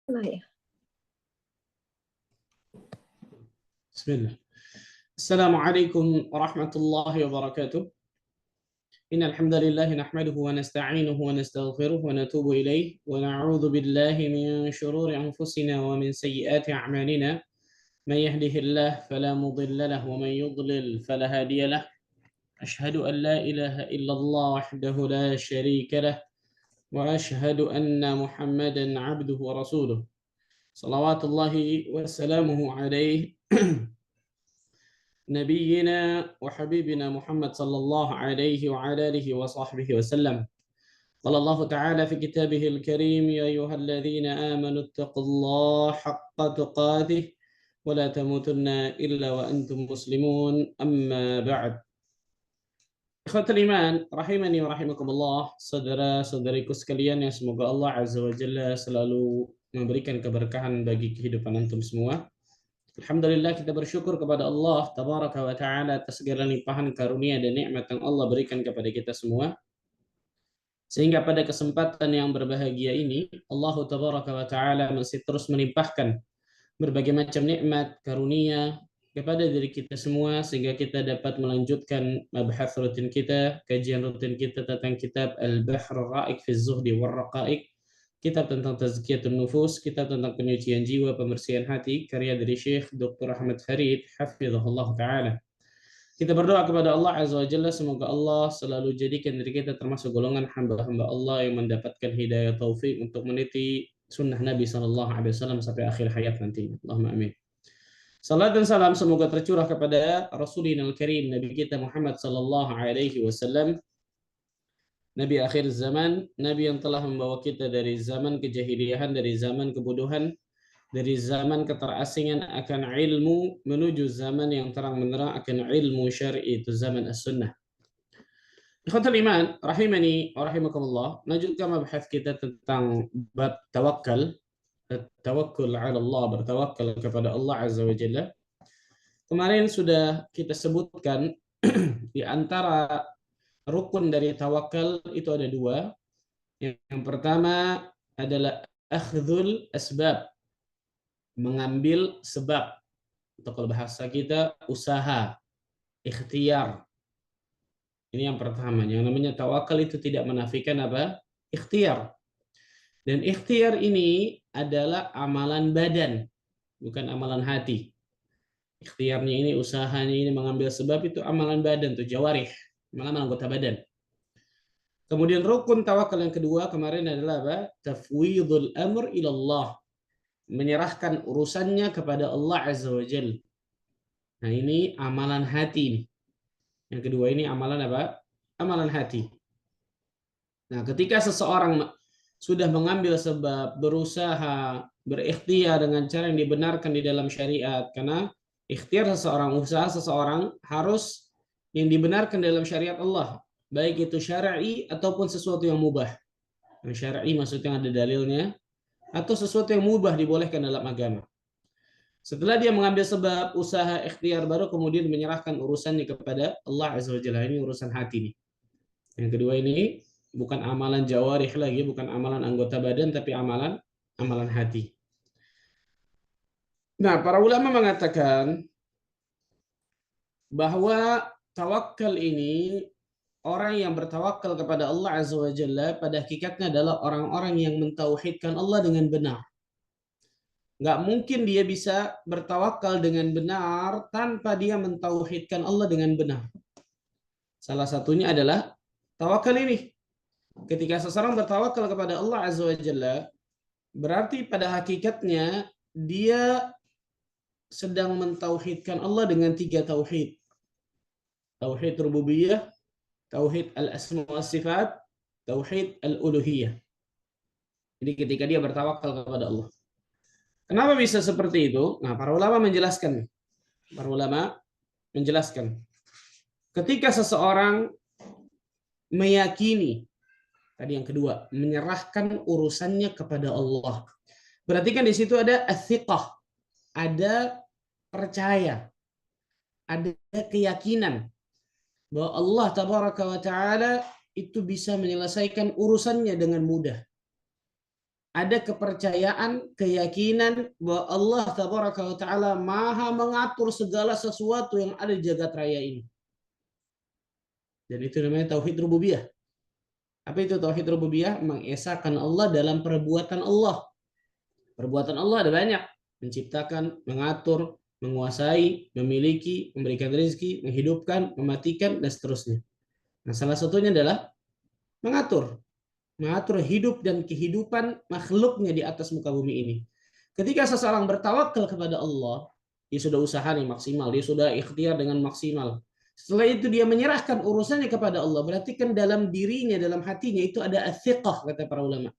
Nah ya. Bismillah. Assalamualaikum warahmatullahi wabarakatuh. Innal hamdalillah nahmaduhu wa nasta'inuhu wa nastaghfiruh wa natubu ilayh wa na'udzu billahi min shururi anfusina wa min sayyiati a'malina. Man yahdihillahu fala mudilla lahu wa man yudlil fala hadiya lahu. Ashhadu an la ilaha illallah wahdahu la sharika lahu wa ashhadu anna Muhammadan 'abduhu wa rasuluh. Salawatullahi wa salamuhu alaihi نبينا وحبيبنا محمد صلى الله عليه وعلى آله وصحبه وسلم. قال الله تعالى في كتابه الكريم: يا أيها الذين آمنوا اتقوا الله حق تقاته ولا تموتن إلا وأنتم مسلمون. أما بعد. Ikhwatul iman, rahimani wa rahimakumullah, saudara-saudariku sekalian yang semoga Allah Azza wa Jalla selalu memberikan keberkahan bagi kehidupan antum semua. Alhamdulillah, kita bersyukur kepada Allah Tabaraka wa Ta'ala atas segala limpahan karunia dan nikmat yang Allah berikan kepada kita semua. Sehingga pada kesempatan yang berbahagia ini, Allah Tabaraka wa Ta'ala masih terus melimpahkan berbagai macam nikmat karunia kepada diri kita semua, sehingga kita dapat melanjutkan mabahas rutin kita, kajian rutin kita tentang kitab Al-Bahr Ar-Ra'iq fi Zuhdi war-Raqa'iq, kitab tentang tazkiyatun nufus, kitab tentang penyucian jiwa, pembersihan hati, karya dari Syekh Dr. Ahmad Farid hafizahullah taala. Kita berdoa kepada Allah Azza wa Jalla, semoga Allah selalu jadikan diri kita termasuk golongan hamba-hamba Allah yang mendapatkan hidayah taufik untuk meniti sunnah Nabi SAW sampai akhir hayat nanti. Allahumma amin. Salat dan salam semoga tercurah kepada Rasulina Al-Karim, Nabi kita Muhammad sallallahu alaihi wasallam, Nabi akhir zaman, Nabi yang telah membawa kita dari zaman kejahiliahan, dari zaman kebodohan, dari zaman keterasingan akan ilmu menuju zaman yang terang benderang akan ilmu syar'i, itu zaman as-sunnah. Ikhwatul iman, rahimani wa rahimakumullah, lanjutkan mabahas kita tentang bab tawakkal, tawakkul ala Allah, bertawakal kepada Allah Azza wa Jalla. Kemarin sudah kita sebutkan di antara rukun dari tawakal itu ada dua. Yang pertama adalah akhdhul asbab, mengambil sebab. Atau kalau bahasa kita usaha, ikhtiar. Ini yang pertama. Yang namanya tawakal itu tidak menafikan apa? Ikhtiar. Dan ikhtiar ini adalah amalan badan, bukan amalan hati. Ikhtiarnya ini, usahanya ini, mengambil sebab itu amalan badan, tuh jawarih, amalan anggota badan. Kemudian rukun tawakal yang kedua kemarin adalah apa? Tafwidul amr ilallah, menyerahkan urusannya kepada Allah Azza wa Jalla. Nah, ini amalan hati. Yang kedua ini amalan apa? Amalan hati. Nah, ketika seseorang sudah mengambil sebab, berusaha, berikhtiar dengan cara yang dibenarkan di dalam syariat, karena ikhtiar seseorang, usaha seseorang harus yang dibenarkan dalam syariat Allah, baik itu syar'i ataupun sesuatu yang mubah. Yang syar'i maksudnya ada dalilnya, atau sesuatu yang mubah dibolehkan dalam agama. Setelah dia mengambil sebab, usaha, ikhtiar, baru kemudian menyerahkan urusannya kepada Allah Azza wa Jalla. Ini urusan hati nih. Yang kedua ini bukan amalan jawarih lagi, bukan amalan anggota badan, tapi amalan hati. Nah, para ulama mengatakan bahwa tawakal ini, orang yang bertawakal kepada Allah Azza wa Jalla pada hakikatnya adalah orang-orang yang mentauhidkan Allah dengan benar. Nggak mungkin dia bisa bertawakal dengan benar tanpa dia mentauhidkan Allah dengan benar. Salah satunya adalah tawakal ini. Ketika seseorang bertawakal kepada Allah Azza wa Jalla, berarti pada hakikatnya dia sedang mentauhidkan Allah dengan tiga tauhid. Tauhid rububiyah, tauhid al-asma wa sifat, tauhid al-uluhiyah. Jadi ketika dia bertawakal kepada Allah. Kenapa bisa seperti itu? Nah, para ulama menjelaskan. Ketika seseorang meyakini, tadi yang kedua, menyerahkan urusannya kepada Allah. Berarti kan di situ ada athiqah, ada percaya, ada keyakinan bahwa Allah Tabaraka wa Ta'ala itu bisa menyelesaikan urusannya dengan mudah. ada kepercayaan, keyakinan bahwa Allah Tabaraka wa Ta'ala maha mengatur segala sesuatu yang ada di jagat raya ini. Dan itu namanya tauhid rububiyah. Apa itu tauhid rububiyah? Mengesahkan Allah dalam perbuatan Allah. Perbuatan Allah ada banyak. Menciptakan, mengatur, menguasai, memiliki, memberikan rezeki, menghidupkan, mematikan, dan seterusnya. Nah, salah satunya adalah mengatur. Mengatur hidup dan kehidupan makhluknya di atas muka bumi ini. Ketika seseorang bertawakal kepada Allah, dia sudah usaha nih maksimal, dia sudah ikhtiar dengan maksimal. Setelah itu dia menyerahkan urusannya kepada Allah, berarti kan dalam dirinya, dalam hatinya itu ada athiqah, kata para ulama.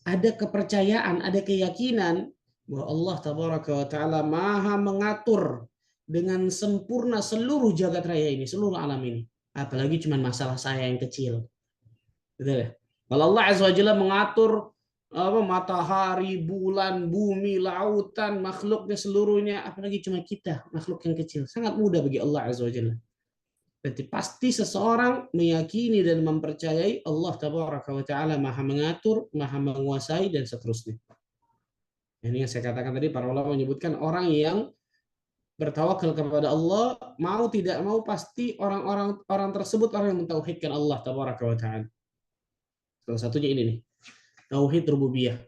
Ada kepercayaan, ada keyakinan bahwa Allah Tabaraka wa Ta'ala maha mengatur dengan sempurna seluruh jagat raya ini, seluruh alam ini. Apalagi cuma masalah saya yang kecil. Betul ya? Kalau Allah Azza wa Jalla mengatur matahari, bulan, bumi, lautan, makhluknya seluruhnya, apalagi cuma kita, makhluk yang kecil. Sangat mudah bagi Allah Azza wa Jalla. Berarti pasti seseorang meyakini dan mempercayai Allah Tabaraka wa Ta'ala maha mengatur, maha menguasai, dan seterusnya. Ini yang saya katakan tadi, para ulama menyebutkan orang yang bertawakal kepada Allah, mau tidak mau pasti orang tersebut orang yang mentauhidkan Allah Tabaraka wa Ta'ala. Salah satunya ini nih, tauhid rububiyah.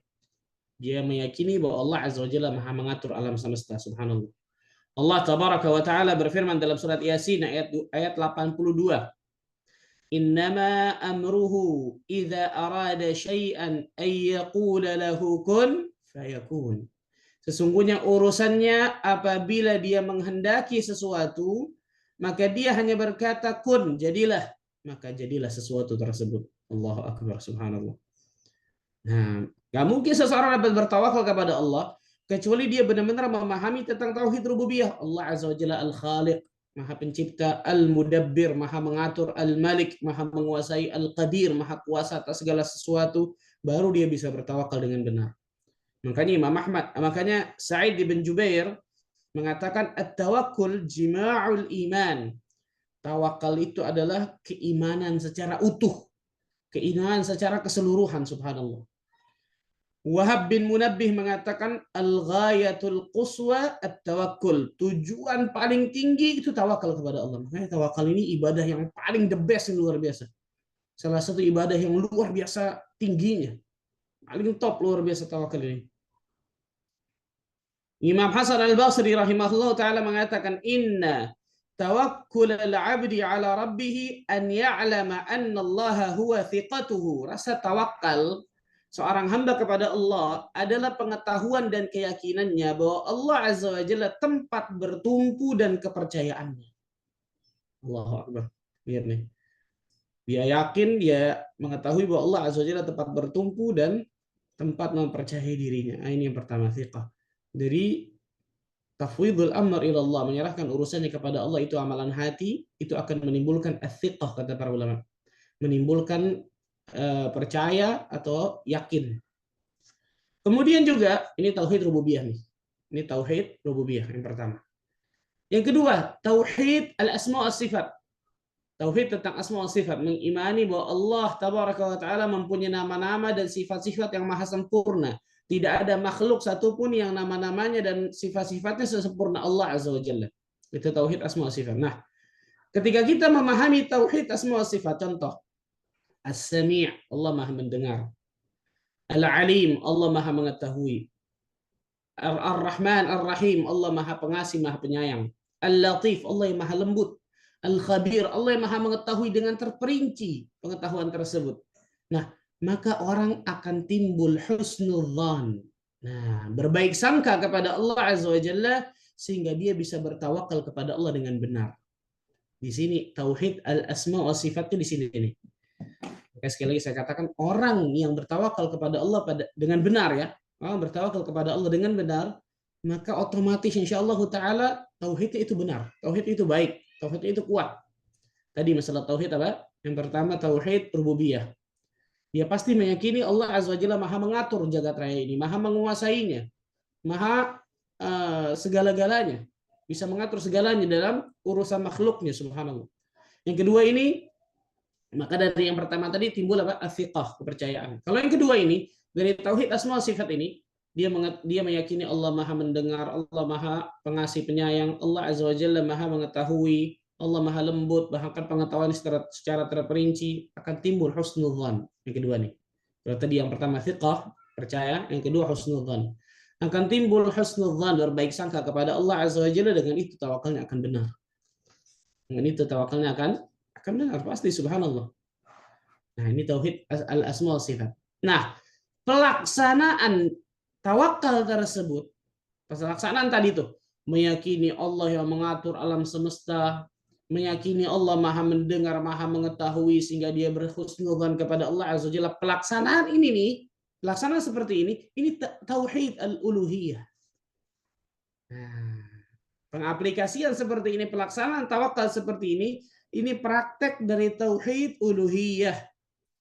Dia meyakini bahwa Allah Azza wa Jalla maha mengatur alam semesta, subhanallah. Allah Tabaraka wa Ta'ala berfirman dalam surat Yasin ayat 82. Innama amruhu idza arada syai'an ay yaqula lahu kun fayakun. Sesungguhnya urusannya apabila dia menghendaki sesuatu, maka dia hanya berkata kun, jadilah, maka jadilah sesuatu tersebut. Allahu akbar, subhanallah. Nah, gak mungkin seseorang dapat bertawakal kepada Allah kecuali dia benar-benar memahami tentang tauhid rububiyah. Allah Azza wa Jalla Al-Khaliq, Maha Pencipta, Al-Mudabbir, Maha Mengatur, Al-Malik, Maha Menguasai, Al-Qadir, Maha Kuasa atas segala sesuatu, baru dia bisa bertawakal dengan benar. Makanya Sa'id bin Jubair mengatakan at-tawakkul jima'ul iman. Tawakal itu adalah keimanan secara utuh, keimanan secara keseluruhan, subhanallah. Wahab bin Munabbih mengatakan al-ghayatul quswa at-tawakkul. Tujuan paling tinggi itu tawakal kepada Allah. Makanya tawakal ini ibadah yang paling the best, yang luar biasa. Salah satu ibadah yang luar biasa tingginya. Paling top, luar biasa tawakal ini. Imam Hasan al-Basri rahimahullah ta'ala mengatakan inna tawakkul al-'abdi 'ala rabbih an ya'lama anna Allah huwa thiqatuhu. Rasa tawakal seorang hamba kepada Allah adalah pengetahuan dan keyakinannya bahwa Allah Azza wa Jalla tempat bertumpu dan kepercayaannya. Allahu Akbar. Lihat nih. Dia yakin, dia mengetahui bahwa Allah Azza wa Jalla tempat bertumpu dan tempat mempercayai dirinya. Nah, ini yang pertama, thiqah. Dari tafwidul amr ila Allah, menyerahkan urusannya kepada Allah, itu amalan hati, itu akan menimbulkan athiqah, kata para ulama. Menimbulkan percaya atau yakin. Kemudian juga ini tauhid rububiyah nih. Ini tauhid rububiyah yang pertama. Yang kedua, tauhid al-asma' was sifat. Tauhid tentang asma' was sifat, mengimani bahwa Allah Tabaraka wa Ta'ala mempunyai nama-nama dan sifat-sifat yang maha sempurna. Tidak ada makhluk satupun yang nama-namanya dan sifat-sifatnya sesempurna Allah Azza wa Jalla. Itu tauhid asma' was sifat. Nah, ketika kita memahami tauhid asma' was sifat, contoh As-Sami', Allah maha mendengar. Al-Alim, Allah maha mengetahui. Ar-Rahman, Ar-Rahim, Allah maha pengasih, maha penyayang. Al-Latif, Allah yang maha lembut. Al-Khabir, Allah yang maha mengetahui dengan terperinci pengetahuan tersebut. Nah, maka orang akan timbul husnudzan. Nah, berbaik sangka kepada Allah Azza wa Jalla sehingga dia bisa bertawakal kepada Allah dengan benar. Di sini tauhid al-asma wa sifatnya di sini nih. Maka sekali lagi saya katakan, orang yang bertawakal kepada Allah dengan benar ya, orang bertawakal kepada Allah dengan benar, maka otomatis insyaallah taala tauhidnya itu benar, tauhid itu baik, tauhid itu kuat. Tadi masalah tauhid apa? Yang pertama tauhid rububiyah. Dia pasti meyakini Allah Azza wa Jalla maha mengatur jagat raya ini, maha menguasainya, maha segala-galanya, bisa mengatur segalanya dalam urusan makhluknya, subhanallah. Yang kedua ini, maka dari yang pertama tadi timbul apa? Athiqah, kepercayaan. Kalau yang kedua ini Dari tauhid asma sifat ini, dia meyakini Allah Maha mendengar, Allah Maha pengasih penyayang, Allah Azza wa Jalla Maha mengetahui, Allah Maha lembut, bahkan pengetahuan secara terperinci, akan timbul husnudzan. Yang kedua nih. Kalau tadi yang pertama thiqah, percaya, yang kedua husnudzan. Akan timbul husnudzan, berbaik sangka kepada Allah Azza wa Jalla, dengan itu tawakalnya akan benar. Dengan itu tawakalnya akan benar pasti, subhanallah. Nah, ini tauhid al-asma wa sifat. Nah, pelaksanaan tawakal tersebut, pelaksanaan tadi itu meyakini Allah yang mengatur alam semesta, meyakini Allah Maha mendengar, Maha mengetahui, sehingga dia berhusnudzan kepada Allah Azza Jalla. Pelaksanaan ini nih, pelaksanaan seperti ini tauhid al-uluhiyah. Nah, pengaplikasian seperti ini, pelaksanaan tawakal seperti ini praktek dari tauhid uluhiyah.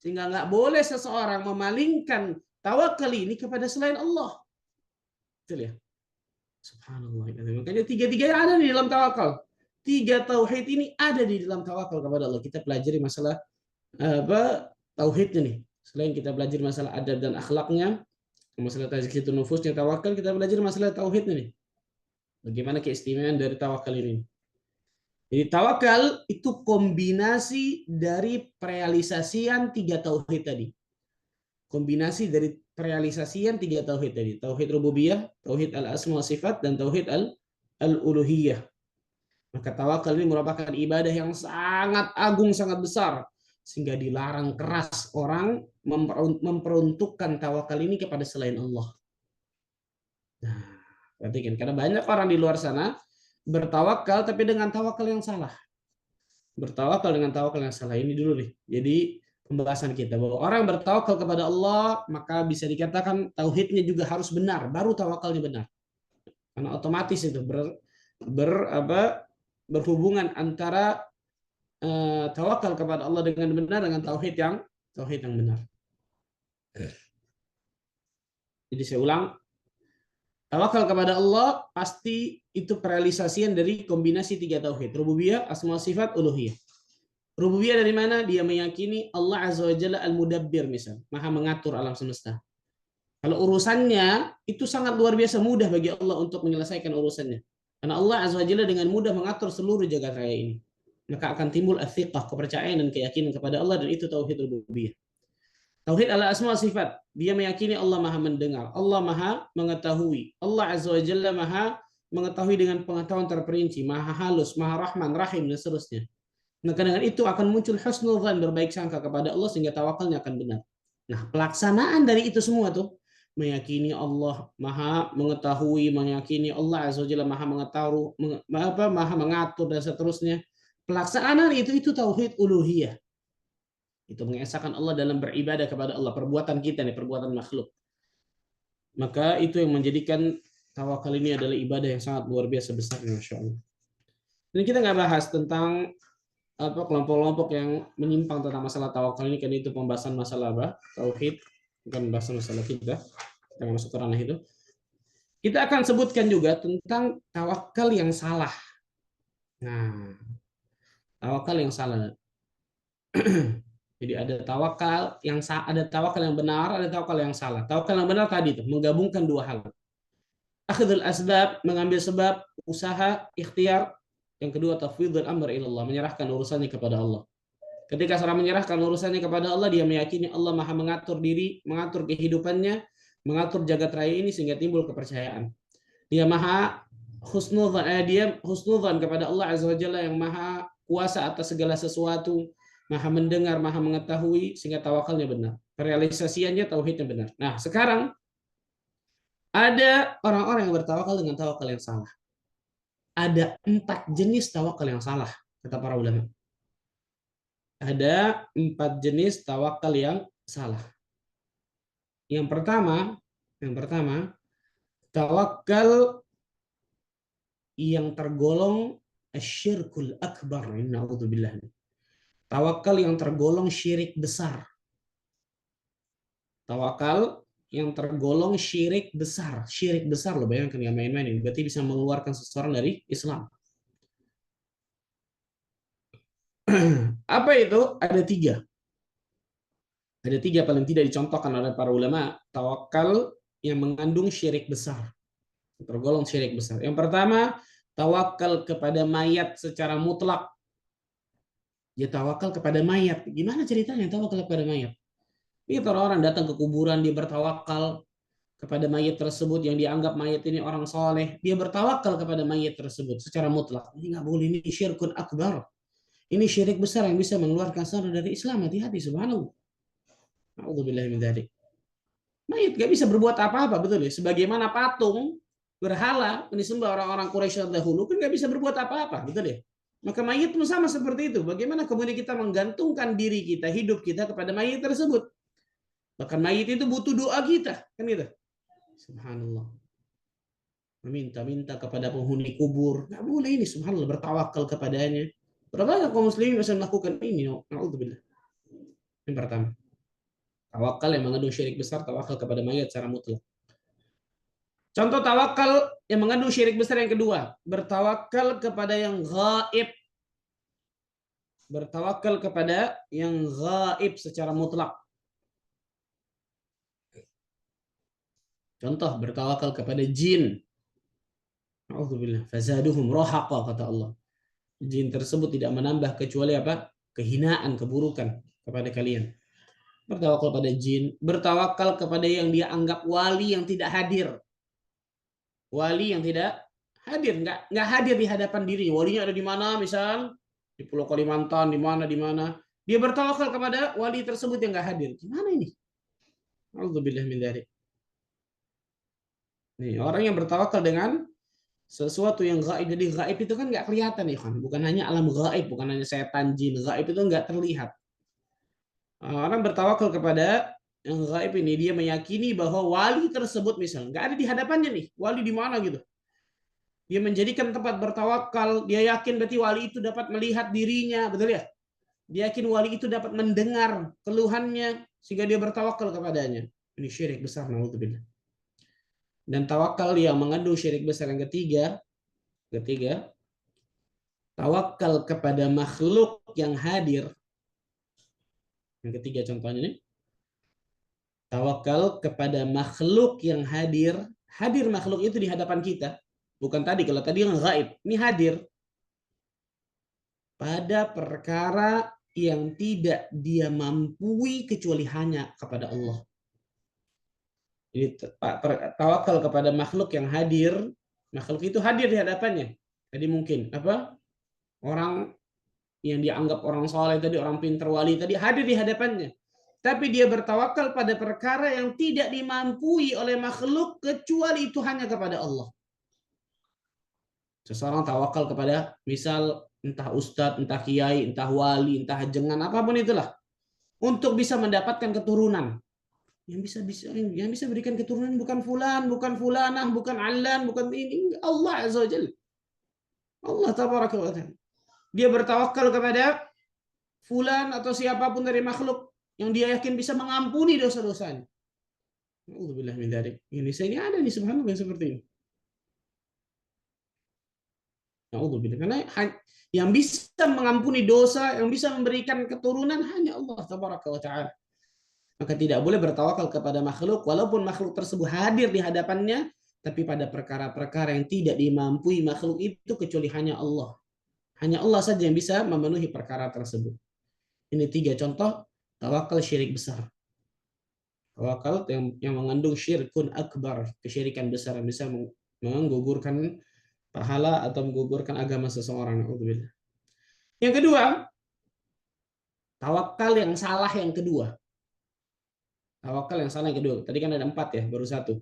Sehingga nggak boleh seseorang memalingkan tawakal ini kepada selain Allah. Betul ya? Subhanallah. Makanya tiga-tiganya ada di dalam tawakal. Tiga tauhid ini ada di dalam tawakal kepada Allah. Kita pelajari masalah tauhidnya nih. Selain kita belajar masalah adab dan akhlaknya, masalah tazkiyatun nufusnya tawakal, kita belajar masalah tauhidnya nih. Bagaimana keistimewaan dari tawakal ini? Jadi tawakal itu kombinasi dari perealisasian tiga tauhid tadi. Kombinasi dari perealisasian tiga tauhid tadi. Tauhid rububiyah, tauhid al-asma wa sifat, dan tauhid al-uluhiyah. Maka tawakal ini merupakan ibadah yang sangat agung, sangat besar. Sehingga dilarang keras orang memperuntukkan tawakal ini kepada selain Allah. Nah, perhatikan. Karena banyak orang di luar sana bertawakal tapi dengan tawakal yang salah. Bertawakal dengan tawakal yang salah. Ini dulu nih. Jadi pembahasan kita bahwa orang bertawakal kepada Allah, maka bisa dikatakan tauhidnya juga harus benar, baru tawakalnya benar. Karena otomatis itu berhubungan antara tawakal kepada Allah dengan benar dengan tauhid yang benar. Jadi saya ulang, tawakal kepada Allah pasti itu perealisasian dari kombinasi tiga tauhid, rububiyah, asma sifat, uluhiyah. Rububiyah dari mana? Dia meyakini Allah Azza wa Jalla al-mudabbir, misal, Maha mengatur alam semesta. Kalau urusannya itu sangat luar biasa mudah bagi Allah untuk menyelesaikan urusannya. Karena Allah Azza wa Jalla dengan mudah mengatur seluruh jagat raya ini. Maka akan timbul athiqah, kepercayaan dan keyakinan kepada Allah, dan itu tauhid rububiyah. Tauhid al-asma sifat, dia meyakini Allah Maha mendengar, Allah Maha mengetahui, Allah Azza wa Jalla Maha mengetahui dengan pengetahuan terperinci, Maha halus, Maha rahman, rahim, dan seterusnya. Maka dengan itu akan muncul husnudzan, berbaik sangka kepada Allah, sehingga tawakalnya akan benar. Nah, pelaksanaan dari itu semua tuh meyakini Allah Maha mengetahui, meyakini Allah Azza wa Jalla Maha mengetahui, Maha mengatur, dan seterusnya. Pelaksanaan itu tauhid uluhiyah. Itu mengesahkan Allah dalam beribadah kepada Allah, perbuatan kita nih, perbuatan makhluk. Maka itu yang menjadikan tawakal ini adalah ibadah yang sangat luar biasa besar, Masya Allah. Dan kita nggak bahas tentang kelompok-kelompok yang menyimpang tentang masalah tawakal ini, karena itu pembahasan masalah tauhid, bukan pembahasan masalah kita nggak masuk ke ranah itu. Kita akan sebutkan juga tentang tawakal yang salah. Nah, tawakal yang salah. Jadi ada tawakal yang benar, ada tawakal yang salah. Tawakal yang benar tadi itu menggabungkan dua hal. Akhdhul asbab, mengambil sebab, usaha, ikhtiar. Yang kedua, tafwidul amr ilallah, menyerahkan urusannya kepada Allah. Ketika seorang menyerahkan urusannya kepada Allah, dia meyakini Allah Maha mengatur diri, mengatur kehidupannya, mengatur jagat raya ini, sehingga timbul kepercayaan. Dia Maha husnudzan kepada Allah Azza wa Jalla yang Maha kuasa atas segala sesuatu, Maha mendengar, Maha mengetahui, sehingga tawakalnya benar. Realisasiannya tauhidnya benar. Nah, sekarang ada orang-orang yang bertawakal dengan tawakal yang salah. Ada 4 jenis tawakal yang salah, kata para ulama. Ada 4 jenis tawakal yang salah. Yang pertama, tawakal yang tergolong asyirkul akbar. Na'udzubillah. Tawakal yang tergolong syirik besar. Tawakal yang tergolong syirik besar. Syirik besar loh, bayangkan, nggak main-main ini. Berarti bisa mengeluarkan seseorang dari Islam. Apa itu? Ada 3. Ada tiga paling tidak dicontohkan oleh para ulama tawakal yang mengandung syirik besar, tergolong syirik besar. Yang pertama, tawakal kepada mayat secara mutlak. Dia tawakal kepada mayat. Gimana ceritanya tawakal kepada mayat? Ini orang datang ke kuburan, dia bertawakal kepada mayat tersebut yang dianggap mayat ini orang soleh. Dia bertawakal kepada mayat tersebut secara mutlak. Ini nggak boleh, ini syirkun akbar. Ini syirik besar yang bisa mengeluarkan seorang dari Islam. Hati-hati, subhanallah. A'udzubillahi min dzalik. Mayat gak bisa berbuat apa-apa, betul ya? Sebagaimana patung berhala yang disembah orang-orang Quraisy dahulu kan gak bisa berbuat apa-apa, betul ya? Maka mayat pun sama seperti itu. Bagaimana kemudian kita menggantungkan diri kita, hidup kita kepada mayat tersebut? Bahkan mayat itu butuh doa kita, kan gitu. Subhanallah. Meminta-minta kepada penghuni kubur, nggak boleh ini. Subhanallah, bertawakal kepadanya. Berapa kaum muslimin bisa melakukan ini? Na'udzubillah. Yang pertama, tawakal yang mengandung syirik besar, tawakal kepada mayat secara mutlak. Contoh tawakal yang mengandung syirik besar yang kedua, bertawakal kepada yang gaib. Bertawakal kepada yang gaib secara mutlak. Contoh bertawakal kepada jin. Alhamdulillah. Fazaduhum rohaqa, kata Allah. Jin tersebut tidak menambah kecuali apa? Kehinaan, keburukan kepada kalian. Bertawakal pada jin, bertawakal kepada yang dia anggap wali yang tidak hadir. Wali yang tidak hadir, nggak hadir di hadapan diri. Walinya ada di mana, misal di Pulau Kalimantan, di mana. Dia bertawakal kepada wali tersebut yang nggak hadir. Gimana ini? Alhamdulillah min dzalik. Nih, orang yang bertawakal dengan sesuatu yang gaib. Jadi gaib itu kan nggak kelihatan ya kan. Bukan hanya alam gaib, bukan hanya setan, jin. Gaib itu nggak terlihat. Orang bertawakal kepada yang gaib ini, dia meyakini bahwa wali tersebut misalnya nggak ada di hadapannya nih. Wali di mana gitu. Dia menjadikan tempat bertawakal. Dia yakin berarti wali itu dapat melihat dirinya, betul ya? Dia yakin wali itu dapat mendengar keluhannya sehingga dia bertawakal kepadanya. Ini syirik besar, naudzubillah. Dan tawakal yang mengandung syirik besar yang ketiga, tawakal kepada makhluk yang hadir. Yang ketiga contohnya nih. Tawakal kepada makhluk yang hadir. Hadir makhluk itu di hadapan kita. Bukan tadi, kalau tadi yang gaib. Ini hadir pada perkara yang tidak dia mampu kecuali hanya kepada Allah. Jadi tawakal kepada makhluk yang hadir, makhluk itu hadir di hadapannya. Jadi mungkin apa? Orang yang dianggap orang soleh tadi, orang pintar wali tadi hadir di hadapannya. Tapi dia bertawakal pada perkara yang tidak dimampui oleh makhluk kecuali itu hanya kepada Allah. Seseorang tawakal kepada misal entah ustadz, entah kiai, entah wali, entah jengan, apapun itulah, untuk bisa mendapatkan keturunan. Yang bisa berikan keturunan bukan fulan, bukan fulanah, bukan alan, bukan ini, Allah Azza wa Jalla. Allah tabaraka wa taala. Dia bertawakal kepada fulan atau siapapun dari makhluk yang dia yakin bisa mengampuni dosa-dosanya. Alhamdulillah min dzalik. Ini ada nih subhanallah yang seperti ini. Alhamdulillah. Karena yang bisa mengampuni dosa, yang bisa memberikan keturunan hanya Allah tabaraka wa taala. Maka tidak boleh bertawakal kepada makhluk walaupun makhluk tersebut hadir di hadapannya, tapi pada perkara-perkara yang tidak dimampui makhluk itu kecuali hanya Allah. Hanya Allah saja yang bisa memenuhi perkara tersebut. Ini 3 contoh tawakal syirik besar. Tawakal yang mengandung syirkun akbar, kesyirikan besar yang bisa menggugurkan pahala atau menggugurkan agama seseorang. Yang kedua, tawakal yang salah yang kedua. Tawakal yang salah yang kedua. Tadi kan ada 4 ya, baru 1.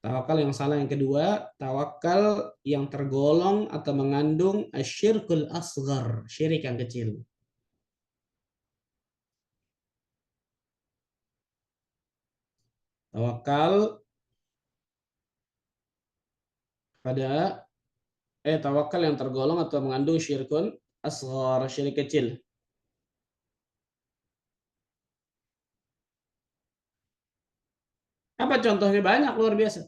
Tawakal yang salah yang kedua, tawakal yang tergolong atau mengandung asyirkul asghar, syirik yang kecil. Tawakal pada tawakal yang tergolong atau mengandung syirkun asghar, syirik kecil. Apa contohnya? Banyak, luar biasa.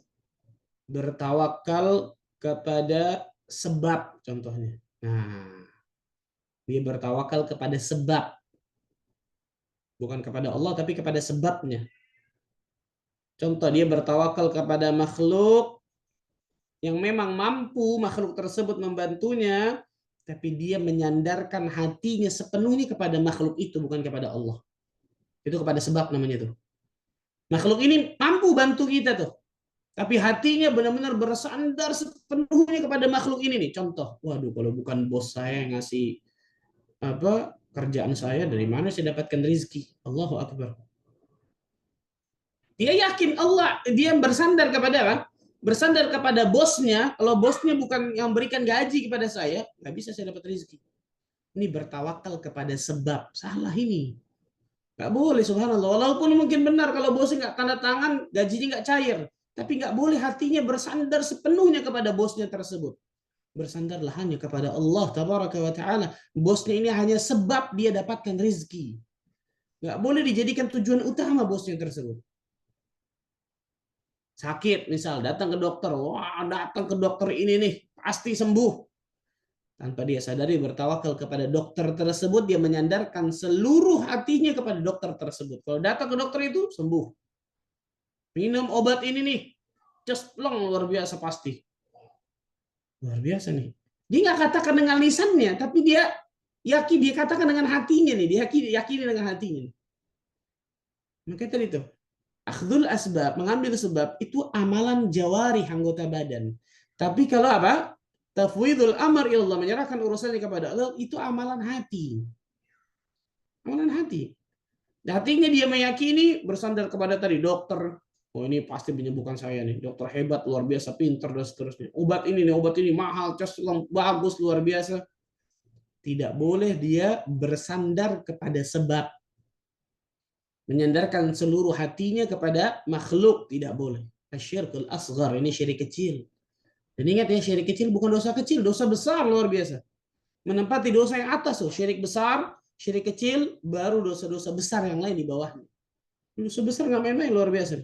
Bertawakal kepada sebab contohnya. Nah, dia bertawakal kepada sebab. Bukan kepada Allah, tapi kepada sebabnya. Contoh, dia bertawakal kepada makhluk yang memang mampu makhluk tersebut membantunya, tapi dia menyandarkan hatinya sepenuhnya kepada makhluk itu, bukan kepada Allah. Itu kepada sebab namanya tuh. Makhluk ini mampu bantu kita tuh, tapi hatinya benar-benar bersandar sepenuhnya kepada makhluk ini nih. Contoh, waduh, kalau bukan bos saya yang ngasih kerjaan saya, dari mana saya dapatkan rezeki? Allahu Akbar. Dia yakin Allah, dia bersandar kepada apa? Bersandar kepada bosnya. Kalau bosnya bukan yang berikan gaji kepada saya, nggak bisa saya dapat rezeki. Ini bertawakal kepada sebab. Salah ini. Nggak boleh, subhanallah. Walaupun mungkin benar kalau bosnya nggak tanda tangan, gajinya nggak cair. Tapi nggak boleh hatinya bersandar sepenuhnya kepada bosnya tersebut. Bersandarlah hanya kepada Allah tabaraka wa ta'ala. Bosnya ini hanya sebab dia dapatkan rezeki. Nggak boleh dijadikan tujuan utama bosnya tersebut. Sakit misal, datang ke dokter. Wah, datang ke dokter ini nih, pasti sembuh. Tanpa dia sadari bertawakal kepada dokter tersebut, dia menyandarkan seluruh hatinya kepada dokter tersebut. Kalau datang ke dokter itu, sembuh. Minum obat ini nih, cesplong, luar biasa pasti. Luar biasa nih. Dia nggak katakan dengan lisannya, tapi dia yakin, dia katakan dengan hatinya nih, dia yakini dengan hatinya. Maka tadi itu, akhdul asbab, mengambil sebab itu amalan jawari anggota badan. Tapi kalau apa? Tafwidul amr ilallah, menyerahkan urusannya kepada Allah, itu amalan hati. Amalan hati. Hatinya dia meyakini, bersandar kepada tadi dokter. Oh, ini pasti menyembuhkan saya nih. Dokter hebat, luar biasa, pintar dan seterusnya. Obat ini mahal, bagus, luar biasa. Tidak boleh dia bersandar kepada sebab. Menyandarkan seluruh hatinya kepada makhluk, tidak boleh. Asyirkul asghar, ini syirik kecil. Dan ingat ya, syirik kecil bukan dosa kecil, dosa besar luar biasa. Menempati dosa yang atas tuh, syirik besar, syirik kecil, baru dosa-dosa besar yang lain di bawahnya. Dosa besar nggak main-main, luar biasa.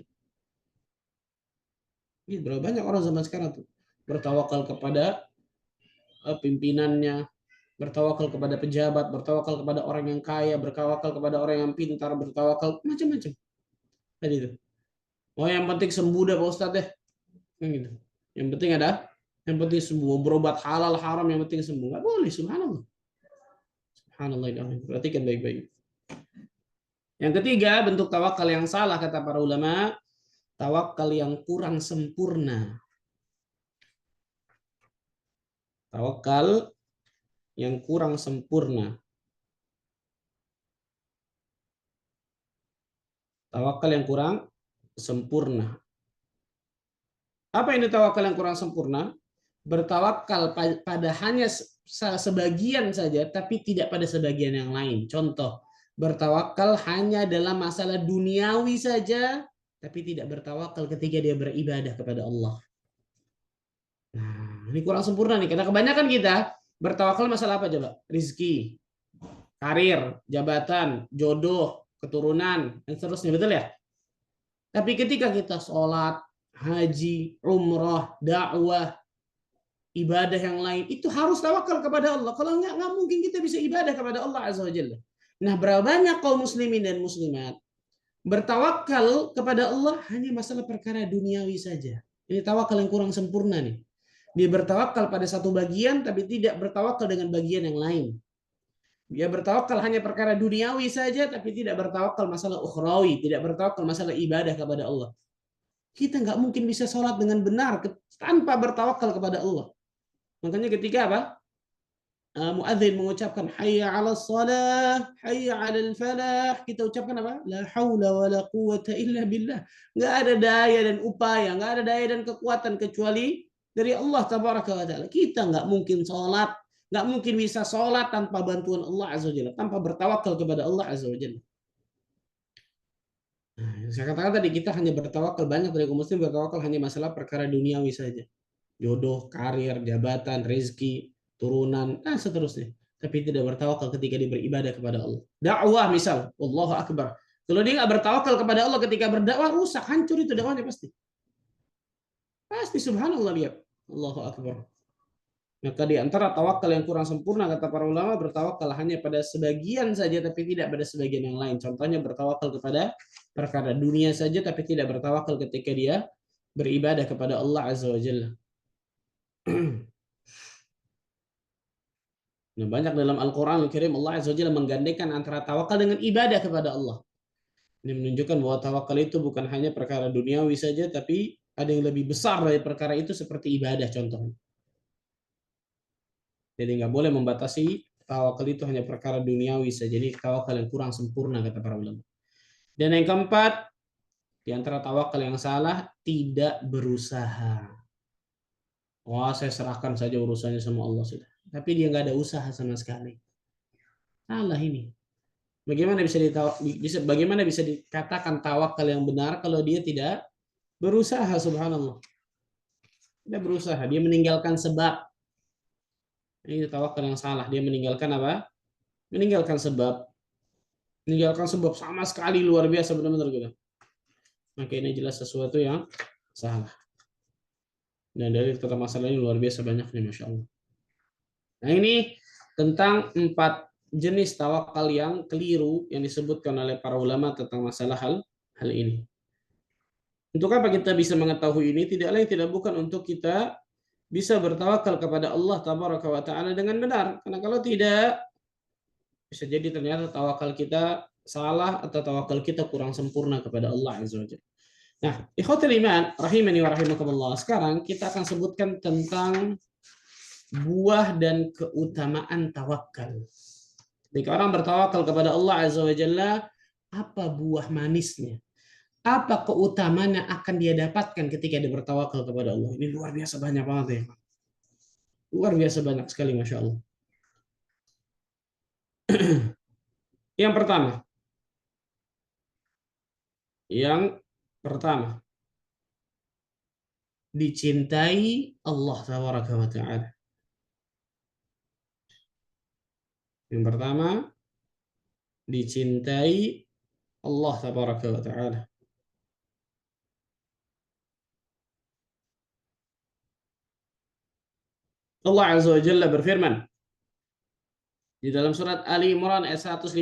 Berapa banyak orang zaman sekarang tuh bertawakal kepada pimpinannya, bertawakal kepada pejabat, bertawakal kepada orang yang kaya, bertawakal kepada orang yang pintar, bertawakal macam-macam. Tadi itu. Oh, yang penting sembuh dah Pak Ustadz deh. Gitu. Yang penting yang penting sembuh, berobat halal haram, yang penting sembuh. Nggak boleh, subhanallah. Subhanallah, perhatikan baik-baik. Yang ketiga, bentuk tawakal yang salah kata para ulama, tawakal yang kurang sempurna. Tawakal yang kurang sempurna. Tawakal yang kurang sempurna. Apa ini tawakal yang kurang sempurna? Bertawakal pada hanya sebagian saja, tapi tidak pada sebagian yang lain. Contoh, bertawakal hanya dalam masalah duniawi saja, tapi tidak bertawakal ketika dia beribadah kepada Allah. Nah, ini kurang sempurna nih, karena kebanyakan kita bertawakal masalah apa coba? Rizki, karir, jabatan, jodoh, keturunan, dan seterusnya, betul ya? Tapi ketika kita sholat, haji, umrah, dakwah, ibadah yang lain, itu harus tawakal kepada Allah. Kalau nggak mungkin kita bisa ibadah kepada Allah Azza wa Jalla. Nah, berapa banyak kaum muslimin dan muslimat bertawakal kepada Allah hanya masalah perkara duniawi saja. Ini tawakal yang kurang sempurna nih. Dia bertawakal pada satu bagian, tapi tidak bertawakal dengan bagian yang lain. Dia bertawakal hanya perkara duniawi saja, tapi tidak bertawakal masalah ukhrawi, tidak bertawakal masalah ibadah kepada Allah. Kita nggak mungkin bisa sholat dengan benar tanpa bertawakal kepada Allah. Makanya ketika apa? Muadzin mengucapkan hayya 'alas shalah, hayya 'alal falah, kita ucapkan apa? La haula wala quwata illa billah. Enggak ada daya dan upaya, enggak ada daya dan kekuatan kecuali dari Allah tabaraka wa taala. Kita enggak mungkin salat, enggak mungkin bisa salat tanpa bantuan Allah azza wajalla, tanpa bertawakal kepada Allah azza wajalla. Nah, saya katakan tadi kita hanya bertawakal, banyak dari kaum muslim bertawakal hanya masalah perkara duniawi saja. Jodoh, karir, jabatan, rezeki, turunan, dan seterusnya. Tapi tidak bertawakal ketika dia beribadah kepada Allah. Dakwah misal, Allahu Akbar. Kalau dia nggak bertawakal kepada Allah ketika berdakwah, rusak, hancur itu dakwahnya pasti. Pasti subhanallah lihat. Allahu Akbar. Maka di antara tawakal yang kurang sempurna kata para ulama, bertawakal hanya pada sebagian saja tapi tidak pada sebagian yang lain. Contohnya bertawakal kepada perkara dunia saja tapi tidak bertawakal ketika dia beribadah kepada Allah Azza wa Jalla. Nah, banyak dalam Al-Quran Al-Karim Allah Azza wa Jalla menggandengkan antara tawakal dengan ibadah kepada Allah. Ini menunjukkan bahwa tawakal itu bukan hanya perkara duniawi saja, tapi ada yang lebih besar dari perkara itu seperti ibadah contohnya. Jadi nggak boleh membatasi tawakal itu hanya perkara duniawi saja. Jadi tawakal yang kurang sempurna kata para ulama. Dan yang keempat, di antara tawakal yang salah, tidak berusaha. Wah, saya serahkan saja urusannya sama Allah sudah. Tapi dia nggak ada usaha sama sekali. Salah ini. Bagaimana bisa dikatakan tawakal yang benar kalau dia tidak berusaha, subhanallah. Tidak berusaha, dia meninggalkan sebab. Ini tawakal yang salah. Dia meninggalkan apa? Meninggalkan sebab. Meninggalkan sebab sama sekali luar biasa benar-benar gitu. Maka ini jelas sesuatu yang salah. Dan dari kata masalah ini luar biasa banyaknya, Masya Allah. Nah ini tentang 4 jenis tawakal yang keliru yang disebutkan oleh para ulama tentang masalah hal ini. Untuk apa kita bisa mengetahui ini? Tidak lain tidak bukan untuk kita bisa bertawakal kepada Allah Tabaraka wa Ta'ala dengan benar. Karena kalau tidak, bisa jadi ternyata tawakal kita salah atau tawakal kita kurang sempurna kepada Allah Azza wa Jalla. Nah, ikhwatul iman, rahimani wa rahimakumullah. Sekarang kita akan sebutkan tentang buah dan keutamaan tawakal. Ketika orang bertawakal kepada Allah Azza wa Jalla, apa buah manisnya? Apa keutamaan yang akan dia dapatkan ketika dia bertawakal kepada Allah? Ini luar biasa banyak banget ya. Luar biasa banyak sekali, Masya Allah. Yang pertama. Yang pertama. Dicintai Allah Tabaraka wa Ta'ala. Yang pertama. Dicintai Allah Tabaraka wa Ta'ala. Allah Azza wa Jalla berfirman di dalam surat Ali Imran ayat 159.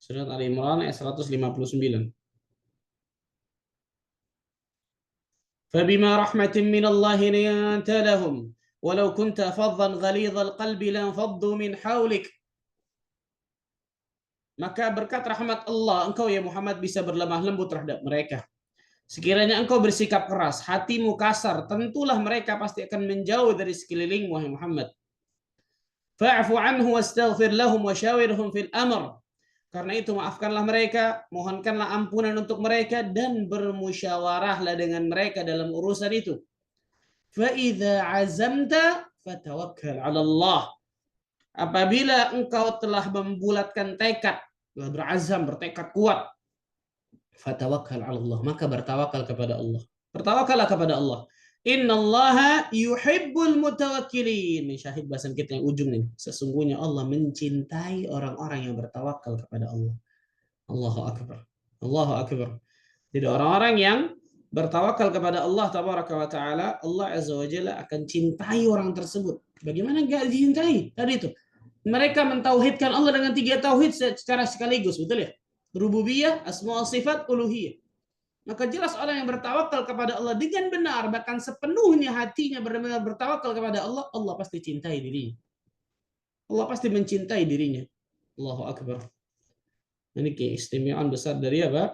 Surat Ali Imran ayat 159. فبما رحمة من الله لنت لهم ولو كنت فظا غليظ القلب لانفضوا من حولك. Maka berkat rahmat Allah, engkau ya Muhammad bisa berlemah lembut terhadap mereka. Sekiranya engkau bersikap keras, hatimu kasar, tentulah mereka pasti akan menjauh dari sekelilingmu, wahai Muhammad. Fa'fu anhu wastaghfir lahum wa syawirhum fil amr. Karena itu maafkanlah mereka, mohonkanlah ampunan untuk mereka dan bermusyawarahlah dengan mereka dalam urusan itu. Fa idza azamta fatawakkal 'ala Allah. Apabila engkau telah membulatkan tekad, berazam, bertekad kuat, fatawakkal 'ala Allah, maka bertawakal kepada Allah. Bertawakallah kepada Allah. Innallaha yuhibbul mutawakkilin. Ini syahid bahasan kita yang ujung ini. Sesungguhnya Allah mencintai orang-orang yang bertawakal kepada Allah. Allahu akbar. Allahu akbar. Jadi orang-orang yang bertawakal kepada Allah Tabaraka wa Ta'ala, Allah Azza wa Jalla akan cintai orang tersebut. Bagaimana enggak dicintai? Tadi itu. Mereka mentauhidkan Allah dengan 3 tauhid secara sekaligus, betul ya? Rububiyah, asma wa sifat, uluhiyah. Maka jelas orang yang bertawakal kepada Allah dengan benar, bahkan sepenuhnya hatinya benar-benar bertawakal kepada Allah, Allah pasti cintai dirinya. Allah pasti mencintai dirinya. Allahu akbar. Ini keistimewaan besar dari apa?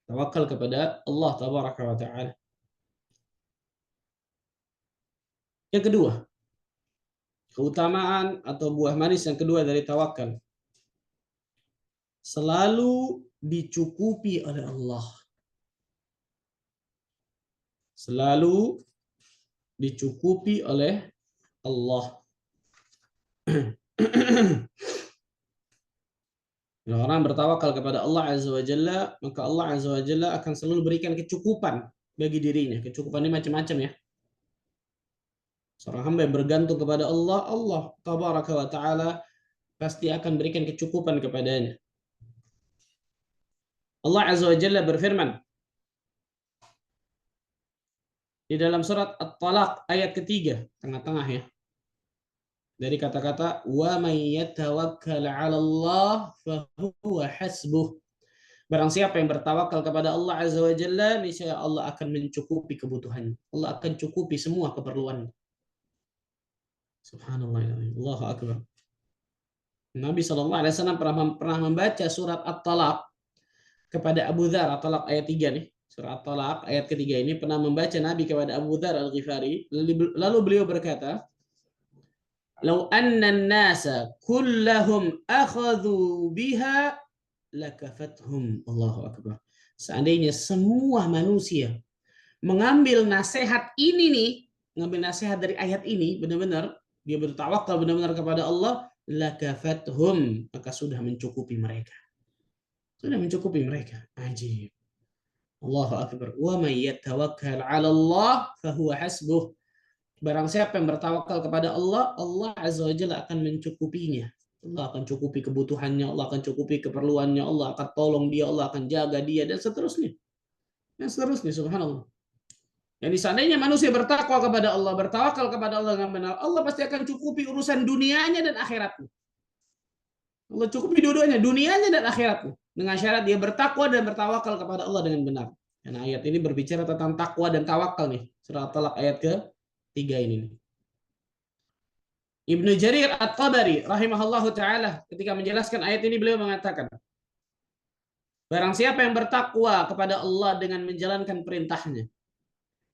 Tawakal kepada Allah Tabaraka wa Ta'ala. Yang kedua, keutamaan atau buah manis yang kedua dari tawakal. Selalu dicukupi oleh Allah. Selalu dicukupi oleh Allah. Kalau orang bertawakal kepada Allah Azza wa Jalla, maka Allah Azza wa Jalla akan selalu berikan kecukupan bagi dirinya. Kecukupan ini macam-macam ya. Seorang hamba yang bergantung kepada Allah, Allah Tabaraka wa Ta'ala pasti akan berikan kecukupan kepadanya. Allah Azza wa Jalla berfirman di dalam surat At-Talaq ayat ketiga, tengah-tengah ya. Dari kata-kata wa may yatawakkal 'ala Allah fa huwa hasbuh. Barang siapa yang bertawakal kepada Allah Azza wa Jalla, niscaya Allah akan mencukupi kebutuhannya. Allah akan cukupi semua keperluannya. Subhanallah, Allahu akbar. Nabi SAW pernah membaca surat At-Talaq kepada Abu Dzar. At-Talaq ayat 3 nih. Surat At-Talaq ayat ketiga ini pernah membaca Nabi kepada Abu Dzar Al-Ghifari. Lalu beliau berkata, "Lau anna an-nasa kullahum akhadhu biha lakafathum." Allahu akbar. Seandainya semua manusia mengambil nasihat ini nih, mengambil nasihat dari ayat ini, benar-benar dia bertawakal benar-benar kepada Allah, lakafathum, maka sudah mencukupi mereka. Sudah mencukupi mereka. Ajib. Allahu akbar. Wa may yatawakkal 'ala Allah fa huwa hasbuh. Barang siapa yang bertawakal kepada Allah, Allah Azza wa Jalla akan mencukupinya. Allah akan cukupi kebutuhannya, Allah akan cukupi keperluannya, Allah akan tolong dia, Allah akan jaga dia, dan seterusnya. Dan seterusnya, subhanallah. Jadi seandainya manusia bertakwa kepada Allah, bertawakal kepada Allah dengan benar, Allah pasti akan cukupi urusan dunianya dan akhiratnya. Allah cukupi dua-duanya, dunianya dan akhiratnya. Dengan syarat dia bertakwa dan bertawakal kepada Allah dengan benar. Karena ayat ini berbicara tentang takwa dan tawakal nih. Surah At-Talaq ayat ke-3 ini. Ibnu Jarir At-Tabari rahimahullahu taala ketika menjelaskan ayat ini beliau mengatakan, barang siapa yang bertakwa kepada Allah dengan menjalankan perintahnya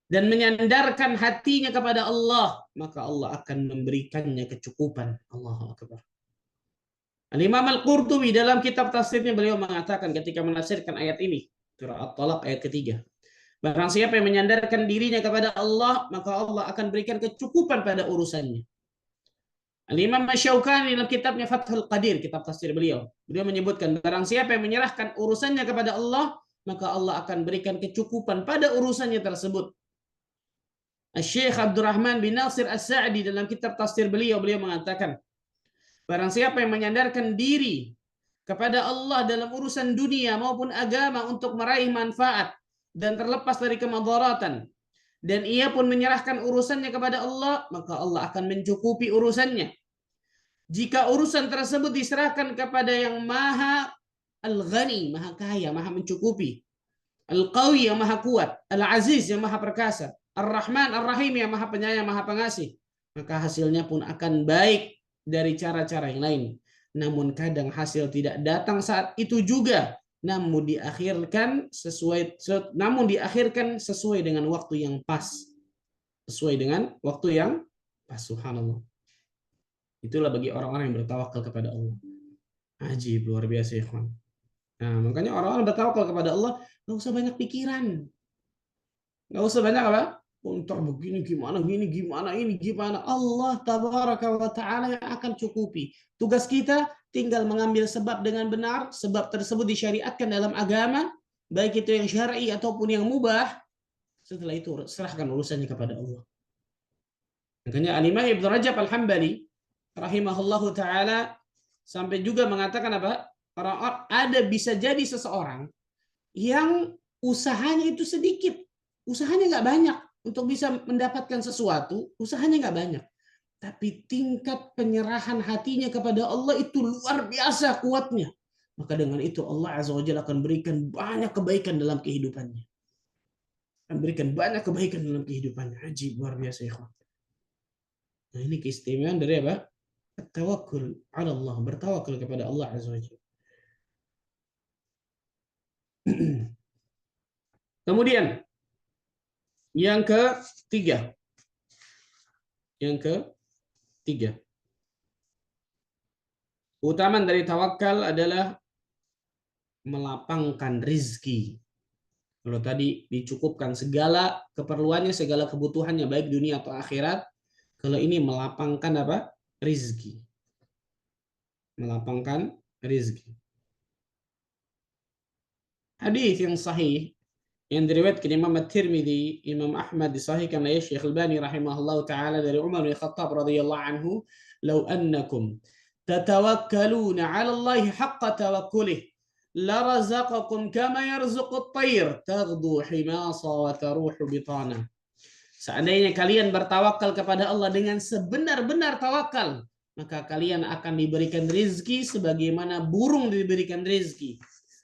dan menyandarkan hatinya kepada Allah, maka Allah akan memberikannya kecukupan. Allahu akbar. Al-Imam Al-Qurtubi dalam kitab tafsirnya beliau mengatakan ketika menafsirkan ayat ini, surah At-Talaq ayat ketiga, barang siapa yang menyandarkan dirinya kepada Allah, maka Allah akan berikan kecukupan pada urusannya. Al-Imam Asy-Syaukani dalam kitabnya Fathul Qadir, kitab tafsir beliau menyebutkan barang siapa yang menyerahkan urusannya kepada Allah, maka Allah akan berikan kecukupan pada urusannya tersebut. Syekh Abdurrahman bin Nasir As-Sa'di dalam kitab tafsir beliau mengatakan, barang siapa yang menyandarkan diri kepada Allah dalam urusan dunia maupun agama untuk meraih manfaat dan terlepas dari kemadaratan, dan ia pun menyerahkan urusannya kepada Allah, maka Allah akan mencukupi urusannya. Jika urusan tersebut diserahkan kepada yang Maha Al-Ghani, Maha Kaya, Maha mencukupi, Al-Qawi yang Maha Kuat, Al-Aziz yang Maha Perkasa, Ar-Rahman Ar-Rahim yang Maha Penyayang, Maha Pengasih, maka hasilnya pun akan baik dari cara-cara yang lain. Namun kadang hasil tidak datang saat itu juga, namun diakhirkan sesuai dengan waktu yang pas. Sesuai dengan waktu yang pas, subhanallah. Itulah bagi orang-orang yang bertawakal kepada Allah. Ajib, luar biasa ya, kawan. Nah, makanya orang-orang bertawakal kepada Allah, nggak usah banyak pikiran. Nggak usah banyak apa? Ntar begini gimana, gini gimana, ini gimana. Allah tabaraka wa ta'ala yang akan cukupi. Tugas kita tinggal mengambil sebab dengan benar. Sebab tersebut disyariatkan dalam agama, baik itu yang syar'i ataupun yang mubah. Setelah itu serahkan urusannya kepada Allah. Makanya Al-Imam Ibnu Rajab Al-Hambali rahimahullahu taala sampai juga mengatakan apa? Orang ada bisa jadi seseorang yang usahanya itu sedikit, usahanya nggak banyak untuk bisa mendapatkan sesuatu, usahanya nggak banyak, tapi tingkat penyerahan hatinya kepada Allah itu luar biasa kuatnya. Maka dengan itu Allah Azza wa Jalla akan berikan banyak kebaikan dalam kehidupannya. Akan berikan banyak kebaikan dalam kehidupannya. Ajib, luar biasa ya. Nah, ini keistimewaan dari apa? Tawakkul ala Allah, bertawakal kepada Allah Azza wa Jalla. Kemudian yang ketiga. Keutamaan dari tawakal adalah melapangkan rizki. Kalau tadi dicukupkan segala keperluannya, segala kebutuhannya baik dunia atau akhirat, kalau ini melapangkan apa? Rizki. Melapangkan rizki. Hadis yang sahih yang diriwayatkan Imam At-Tirmidzi, Imam Ahmad disahihkan oleh Syekh Al-Albani rahimahullahu taala dari Umar bin Khattab radhiyallahu anhu, "Lau annakum tatawakkaluna 'ala Allahi haqqa tawakkulih la razaqakum kama yarzuqut tayr taghdu himasa wa taruhu bitana. Seandainya kalian bertawakal kepada Allah dengan sebenar-benar tawakal, maka kalian akan diberikan rizki sebagaimana burung diberikan rizki.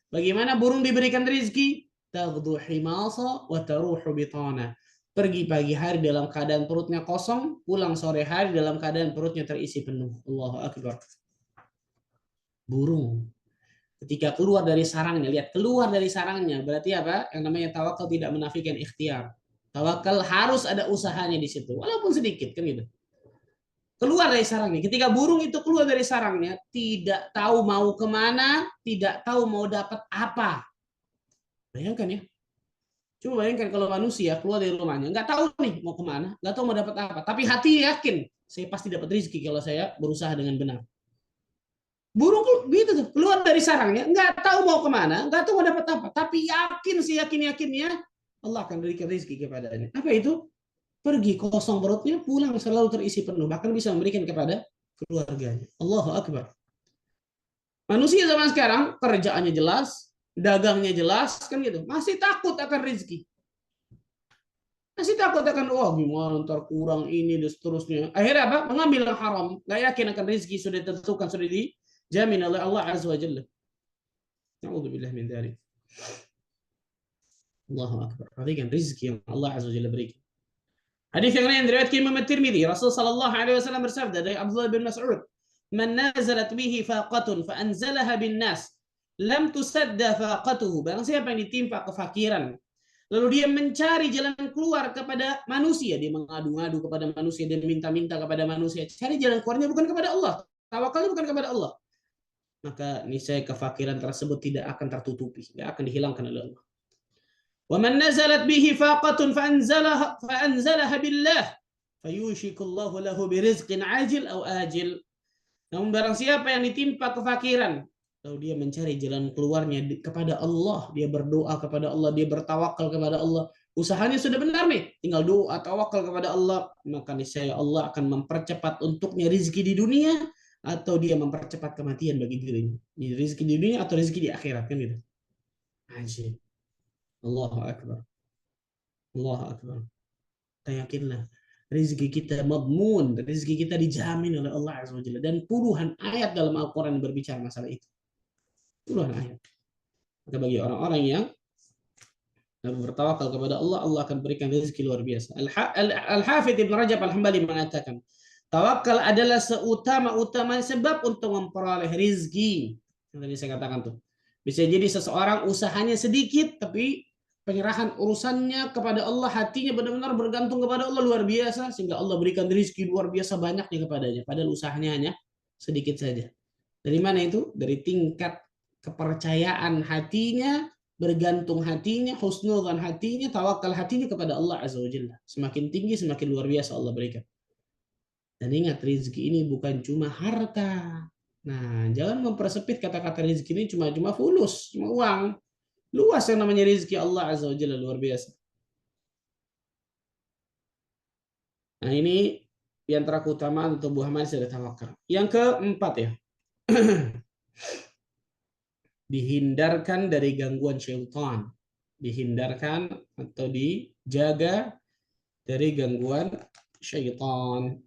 Bagaimana burung diberikan rizki? Taghdu himasa wa taruhu bitana. Pergi pagi hari dalam keadaan perutnya kosong, pulang sore hari dalam keadaan perutnya terisi penuh. Allahu Akbar. Burung ketika keluar dari sarangnya, lihat keluar dari sarangnya, berarti apa? Yang namanya tawakal tidak menafikan ikhtiar. Tawakal harus ada usahanya di situ, walaupun sedikit kan gitu. Keluar dari sarangnya. Ketika burung itu keluar dari sarangnya, tidak tahu mau kemana, tidak tahu mau dapat apa. Bayangkan ya. Coba bayangkan kalau manusia keluar dari rumahnya, nggak tahu nih mau kemana, nggak tahu mau dapat apa. Tapi hati yakin, saya pasti dapat rezeki kalau saya berusaha dengan benar. Burung gitu tuh, keluar dari sarangnya, nggak tahu mau kemana, nggak tahu mau dapat apa. Tapi yakin, sih yakin-yakinnya, Allah akan berikan rezeki kepadanya. Apa itu? Pergi kosong perutnya, pulang selalu terisi penuh. Bahkan bisa memberikan kepada keluarganya. Allahu Akbar. Manusia zaman sekarang kerjaannya jelas, dagangnya jelas, kan gitu. Masih takut akan rezeki. Masih takut akan, wah gimana ntar kurang ini dan seterusnya. Akhirnya apa? Mengambil yang haram. Gak yakin akan rezeki sudah ditentukan, sudah dijamin oleh Allah Azza wa Jalla. Na'udzubillah min dzalik. Allahu Akbar. Perhatikan rezeki yang Allah Azza wa Jalla berikan. Hadis yang lain diriwayatkan Imam At-Tirmidzi, Rasul sallallahu alaihi wasallam bersabda dari Abdullah bin Mas'ud, "Man nazalat bihi faqatun fa anzalaha bin nas, lam tusadda faqatuhu." Barang siapa yang ditimpa kefakiran, lalu dia mencari jalan keluar kepada manusia, dia mengadu-ngadu kepada manusia, dia minta-minta kepada manusia, cari jalan keluarnya bukan kepada Allah, tawakalnya bukan kepada Allah, maka niscaya kefakiran tersebut tidak akan tertutupi, tidak akan dihilangkan oleh Allah. وَمَنْ نَزَلَتْ بِهِ فَاقَةٌ فَأَنْزَلَهَا بِاللَّهِ فَيُوشِكُ اللَّهُ لَهُ بِرِزْقٍ عَاجِلٍ أَوْ آجِلٍ. Namun barang siapa yang ditimpa kefakiran, lalu dia mencari jalan keluarnya kepada Allah, dia berdoa kepada Allah, dia bertawakal kepada Allah, usahanya sudah benar nih, tinggal doa tawakal kepada Allah, maka niscaya Allah akan mempercepat untuknya rezeki di dunia, atau dia mempercepat kematian bagi dirinya. Rezeki di dunia atau rezeki di akhirat, kan gitu. Ajib. Allahu Akbar. Allahu Akbar. Kita yakinlah rezeki kita madmun, rezeki kita dijamin oleh Allah Azza wa Jalla, dan puluhan ayat dalam Al-Qur'an berbicara masalah itu. Puluhan ayat. Maka bagi orang-orang yang bertawakal kepada Allah, Allah akan berikan rezeki luar biasa. Al-Hafidz Ibn Rajab Al-Hambali mengatakan, tawakal adalah seutama-utama sebab untuk memperoleh rezeki. Yang tadi saya katakan tuh. Bisa jadi seseorang usahanya sedikit, tapi penyerahan urusannya kepada Allah, hatinya benar-benar bergantung kepada Allah luar biasa, sehingga Allah berikan rezeki luar biasa banyaknya kepadanya, padahal usahanya hanya sedikit saja. Dari mana itu? Dari tingkat kepercayaan hatinya, bergantung hatinya, husnudzan hatinya, tawakal hatinya kepada Allah Azza wa Jalla. Semakin tinggi, semakin luar biasa Allah berikan. Dan ingat, rezeki ini bukan cuma harta. Nah, jangan mempersempit kata-kata rezeki ini cuma fulus, cuma uang. Luas yang namanya rezeki Allah Azza wa Jalla, luar biasa. Nah, ini di antara keutamaan untuk buah manis dari tawakal. Yang keempat ya, dihindarkan dari gangguan syaitan. Dihindarkan atau dijaga dari gangguan syaitan.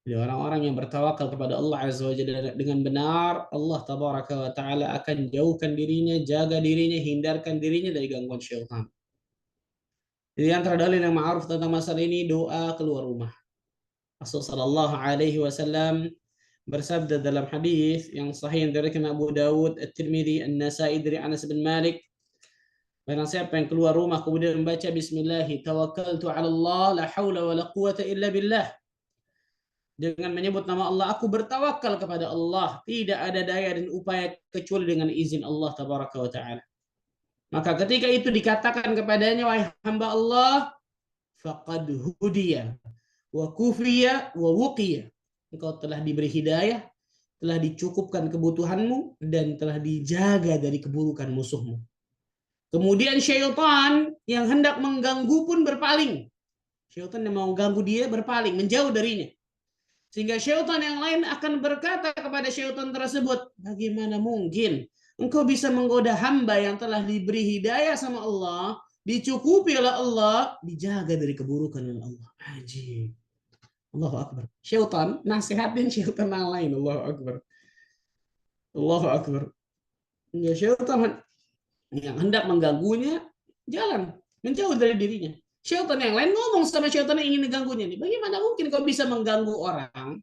Jadi orang-orang yang bertawakal kepada Allah Azza wa Jalla dengan benar, Allah Tabaraka wa Ta'ala akan jauhkan dirinya, jaga dirinya, hindarkan dirinya dari gangguan syaitan. Jadi antara dalil yang ma'ruf tentang masalah ini, doa keluar rumah. Rasul sallallahu alaihi wasallam bersabda dalam hadis yang sahih dari Abu Dawud, At-Tirmidzi, An-Nasa'i dari Anas bin Malik, barang siapa yang keluar rumah kemudian membaca bismillah, tawakkaltu 'ala Allah, la haula wa la quwata illa billah, dengan menyebut nama Allah, aku bertawakal kepada Allah, tidak ada daya dan upaya kecuali dengan izin Allah Tabaraka wa Ta'ala. Maka ketika itu dikatakan kepadanya, wahai hamba Allah, faqad hudiya wa kufiya wa wuqiya. Engkau telah diberi hidayah, telah dicukupkan kebutuhanmu, dan telah dijaga dari keburukan musuhmu. Kemudian syaitan yang hendak mengganggu pun berpaling. Syaitan yang mau ganggu dia berpaling, menjauh darinya. Sehingga syaitan yang lain akan berkata kepada syaitan tersebut, bagaimana mungkin engkau bisa menggoda hamba yang telah diberi hidayah sama Allah, dicukupi oleh Allah, dijaga dari keburukan oleh Allah. Ajib. Allahu Akbar. Syaitan nasihatin syaitan yang lain. Allahu Akbar. Allahu Akbar. Ya, syaitan yang hendak mengganggunya, jalan, menjauh dari dirinya. Syaitan yang lain ngomong sama syaitan yang ingin mengganggunya. Bagaimana mungkin kau bisa mengganggu orang,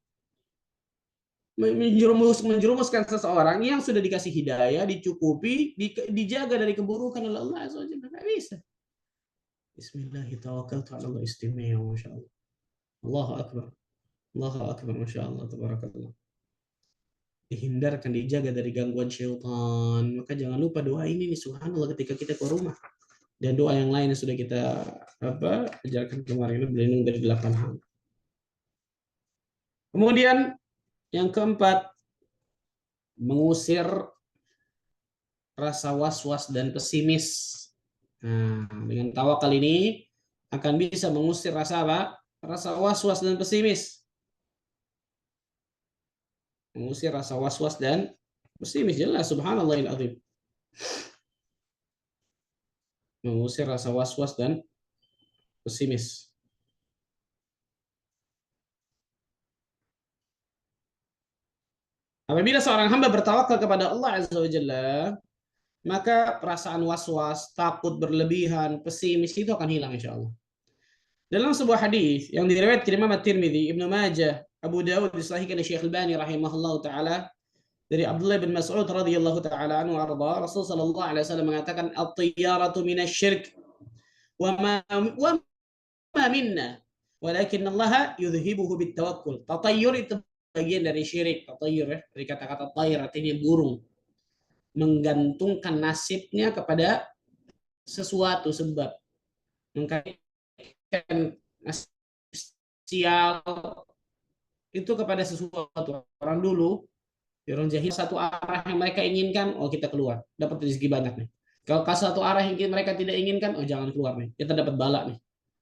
menjerumuskan seseorang yang sudah dikasih hidayah, dicukupi, dijaga dari keburukan oleh Allah Azza wa Jalla. Tidak bisa. Bismillahirrahmanirrahim. Istimewa, Masya Allah. Allahu Akbar. Allahu Akbar, Masya Allah. Tabarakallah. Dihindarkan, dijaga dari gangguan syaitan. Maka jangan lupa doa ini nih, subhanallah, ketika kita ke rumah. Dan doa yang lain yang sudah kita ajarkan kemarin, berlindung dari 8 hal. Kemudian yang keempat, mengusir rasa was-was dan pesimis. Nah, dengan tawakal ini akan bisa mengusir rasa apa? Rasa was-was dan pesimis. Mengusir rasa was-was dan pesimis. Jelas, subhanallahil azim. Mengusir rasa was-was dan pesimis. Apabila seorang hamba bertawakal kepada Allah Azza wa Jalla, maka perasaan was-was, takut berlebihan, pesimis itu akan hilang insya Allah. Dalam sebuah hadis yang diriwayatkan Imam At-Tirmidzi, Ibnu Majah, Abu Dawud disahihkan oleh Syekh Al-Albani rahimahullah taala dari Abdullah bin Mas'ud radhiyallahu taala anhu arda, Rasul sallallahu alaihi wasallam mengatakan at-tiyaratu minasy-syirk wa ma minna walakin Allah yudhibuhu bit-tawakkul. Tatayyur itu bagian dari syirik. Tatayyur ya, dari kata-kata tayr artinya burung. Menggantungkan nasibnya kepada sesuatu sebab. Mengkaitkan nasib sial itu kepada sesuatu. Orang dulu, orang jahil satu arah yang mereka inginkan, oh kita keluar, dapat rezeki banyak nih. Kalau satu arah yang mereka tidak inginkan, oh jangan keluar nih, kita dapat bala nih.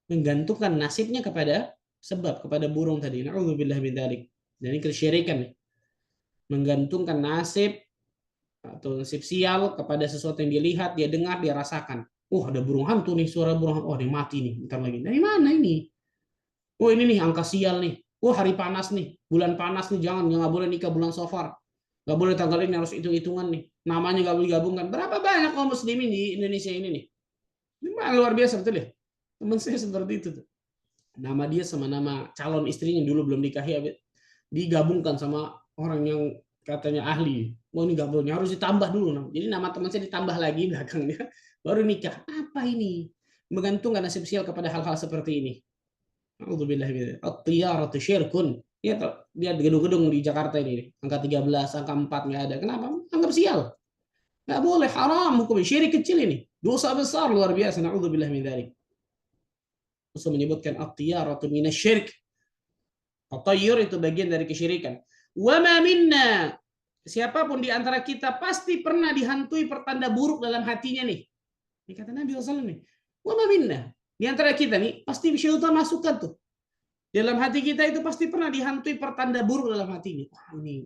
Menggantungkan nasibnya kepada sebab, kepada burung tadi. Na'udzubillah min dzalik. Dan ini kesyirikan nih. Menggantungkan nasib atau nasib sial kepada sesuatu yang dia lihat, dia dengar, dia rasakan. Oh ada burung hantu nih, suara burung hantu. Oh dia mati nih, bentar lagi. Dari mana ini? Oh ini nih angka sial nih. Oh hari panas nih, bulan panas nih, jangan boleh nikah bulan Safar. Nggak boleh tanggal ini, harus hitung-hitungan nih. Namanya nggak boleh digabungkan. Berapa banyak kaum muslimin di Indonesia ini nih? Ini luar biasa betul ya. Teman saya seperti itu tuh. Nama dia sama nama calon istrinya dulu belum nikahi, digabungkan sama orang yang katanya ahli. Oh ini nggak boleh, harus ditambah dulu. Jadi nama teman saya ditambah lagi belakangnya, baru nikah. Apa ini? Menggantungkan nasib sial kepada hal-hal seperti ini. Alhamdulillah. At-tiyaratu syirkun. Ya, lihat gedung-gedung di Jakarta ini, angka 13, angka 4 nggak ada. Kenapa? Anggap sial. Nggak boleh, haram hukum syirik kecil ini. Dosa besar luar biasa. Na'udzubillah min dzalik. Rasul menyebutkan at-tiyaratu minasy-syirk. At-tayyur itu bagian dari kesyirikan. Wa ma minna. Siapapun di antara kita pasti pernah dihantui pertanda buruk dalam hatinya nih. Ini kata Nabi SAW nih. Wa ma minna. Di antara kita nih pasti syaitan masukkan tuh. Dalam hati kita itu pasti pernah dihantui pertanda buruk dalam hatinya. Wah ini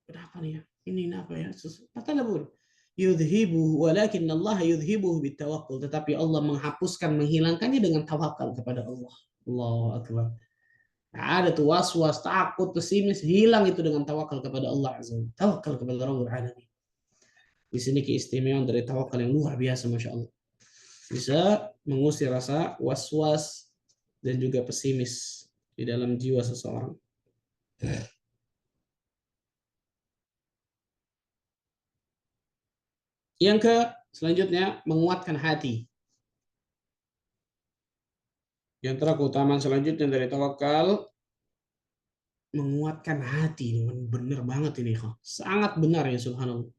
kenapa nih ya? Ini apa ya? Pertanda buruk. Yudhibuhu walakin Allah yudhibuhu bitawakkul. Tetapi Allah menghapuskan, menghilangkannya dengan tawakal kepada Allah. Allahu Akbar. Nah, ada tuh was-was, takut, pesimis, hilang itu dengan tawakal kepada Allah Azza wa Jalla. Tawakal kepada Rabbul Alamin. Di sini keistimewaan dari tawakal yang luar biasa, Masya Allah. Bisa mengusir rasa was-was dan juga pesimis di dalam jiwa seseorang. Yang selanjutnya, menguatkan hati. Di antara keutamaan selanjutnya dari tawakal, menguatkan hati. Benar banget ini. Sangat benar ya, subhanallah.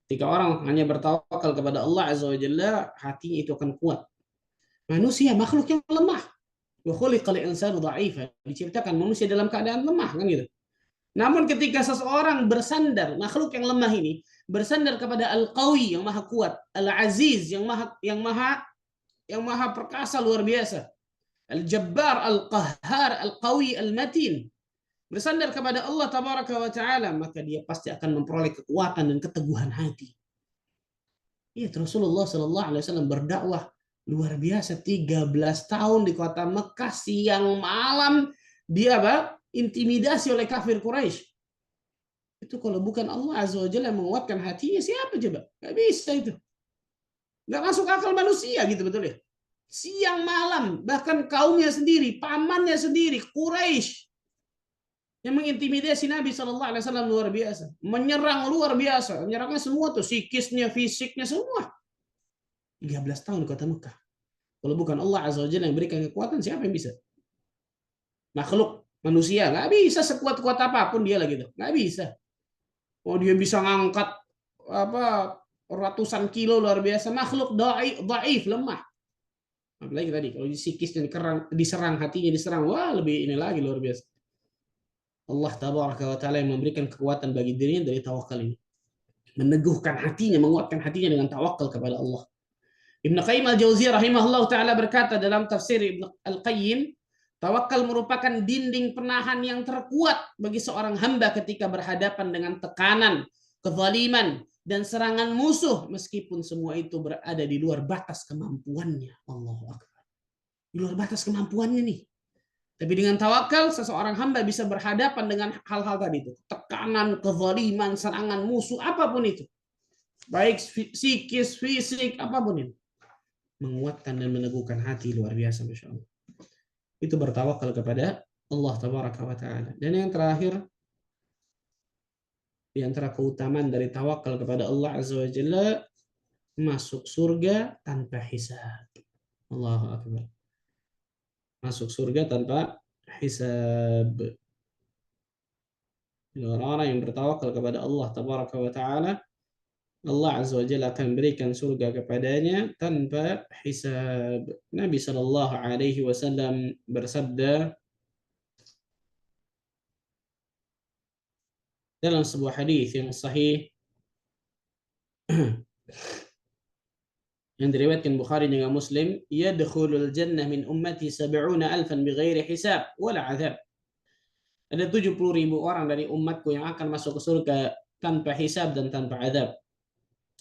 Ketika orang hanya bertawakal kepada Allah Azza wa Jalla, hatinya itu akan kuat. Manusia makhluk yang lemah. Wa khuliqal insanu dha'ifa. Diciptakan manusia dalam keadaan lemah kan gitu. Namun ketika seseorang bersandar, makhluk yang lemah ini bersandar kepada Al-Qawi yang maha kuat, Al-Aziz yang maha perkasa luar biasa, Al-Jabbar, Al-Qahhar, Al-Qawi, Al-Matin. bersandar kepada Allah tabaraka wa taala, maka dia pasti akan memperoleh kekuatan dan keteguhan hati. Iya, Rasulullah Shallallahu Alaihi Wasallam berdakwah luar biasa 13 tahun di kota Mekah, siang malam dia intimidasi oleh kafir Quraisy. Itu kalau bukan Allah Azza wa Jalla yang menguatkan hatinya, siapa coba? Gak bisa itu. Gak masuk akal manusia gitu, betul ya? Siang malam, bahkan kaumnya sendiri, pamannya sendiri, Quraisy yang mengintimidasi Nabi Shallallahu Alaihi Wasallam luar biasa, menyerang luar biasa, menyerangnya semua tuh, psikisnya, fisiknya semua. 13 tahun di kota Mekah. Kalau bukan Allah Azza wa Jalla yang berikan kekuatan, siapa yang bisa? Makhluk manusia nggak bisa sekuat-kuat apapun dia lagi tuh, nggak bisa. Oh, dia bisa ngangkat ratusan kilo, luar biasa. Makhluk dhaif, lemah. Apalagi tadi kalau psikisnya diserang, hatinya diserang, wah lebih ini lagi luar biasa. Allah tabaraka wa taala yang memberikan kekuatan bagi dirinya dari tawakal ini. Meneguhkan hatinya, menguatkan hatinya dengan tawakal kepada Allah. Ibnu Qayyim al-Jauziyah rahimahullah taala berkata dalam tafsir Ibnu Al-Qayyim, tawakal merupakan dinding penahan yang terkuat bagi seorang hamba ketika berhadapan dengan tekanan, kezaliman, dan serangan musuh, meskipun semua itu berada di luar batas kemampuannya. Allahu Akbar. Di luar batas kemampuannya nih. Tapi dengan tawakal, seseorang hamba bisa berhadapan dengan hal-hal tadi itu. Tekanan, kezaliman, serangan musuh, apapun itu. Baik psikis, fisik, apapun itu. Menguatkan dan meneguhkan hati luar biasa, Masya Allah. Itu bertawakal kepada Allah tabaraka wa ta'ala. Dan yang terakhir, di antara keutamaan dari tawakal kepada Allah azza wa jalla, masuk surga tanpa hisab. Allahu akbar. Masuk surga tanpa hisab. Orang-orang yang bertawakal kepada Allah tabaraka wa ta'ala, Allah azza wa jalla akan berikan surga kepadanya tanpa hisab. Nabi sallallahu alaihi wasallam bersabda dalam sebuah hadis yang sahih yang diriwayatkan Bukhari dengan Muslim, yadkhulul jannah min ummati 70,000 bighairi hisab wala azab. Ada 70.000 orang dari umatku yang akan masuk ke surga tanpa hisab dan tanpa azab.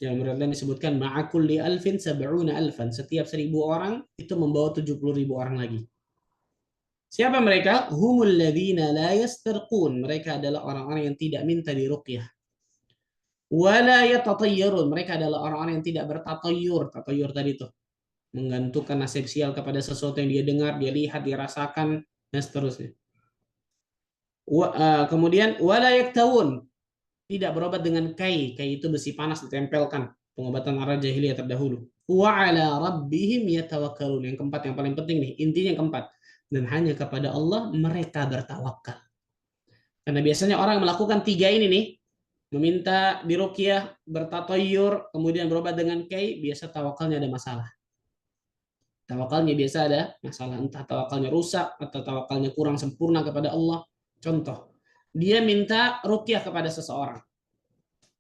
Yang kemudian disebutkan ma'akulli alfin 70,000. Setiap 1.000 orang itu membawa 70.000 orang lagi. Siapa mereka? Humul ladzina la yastarqun. Mereka adalah orang-orang yang tidak minta diruqyah. Wala yatatayyarun. Mereka adalah orang-orang yang tidak bertatayyur. Tatayyur tadi tuh menggantungkan nasib sial kepada sesuatu yang dia dengar, dia lihat, dia rasakan, dan seterusnya. Kemudian wala yaktawun. Tidak berobat dengan kai. Kai itu besi panas ditempelkan. Pengobatan arah jahiliyah terdahulu. Wa ala rabbihim yatawakkalun. Yang keempat, yang paling penting nih. Intinya yang keempat. Dan hanya kepada Allah mereka bertawakal. Karena biasanya orang melakukan 3 ini nih. Meminta diruqyah, bertatayyur, kemudian berobat dengan kai, biasa tawakalnya ada masalah. Tawakalnya biasa ada masalah. Entah tawakalnya rusak atau tawakalnya kurang sempurna kepada Allah. Contoh, dia minta ruqyah kepada seseorang.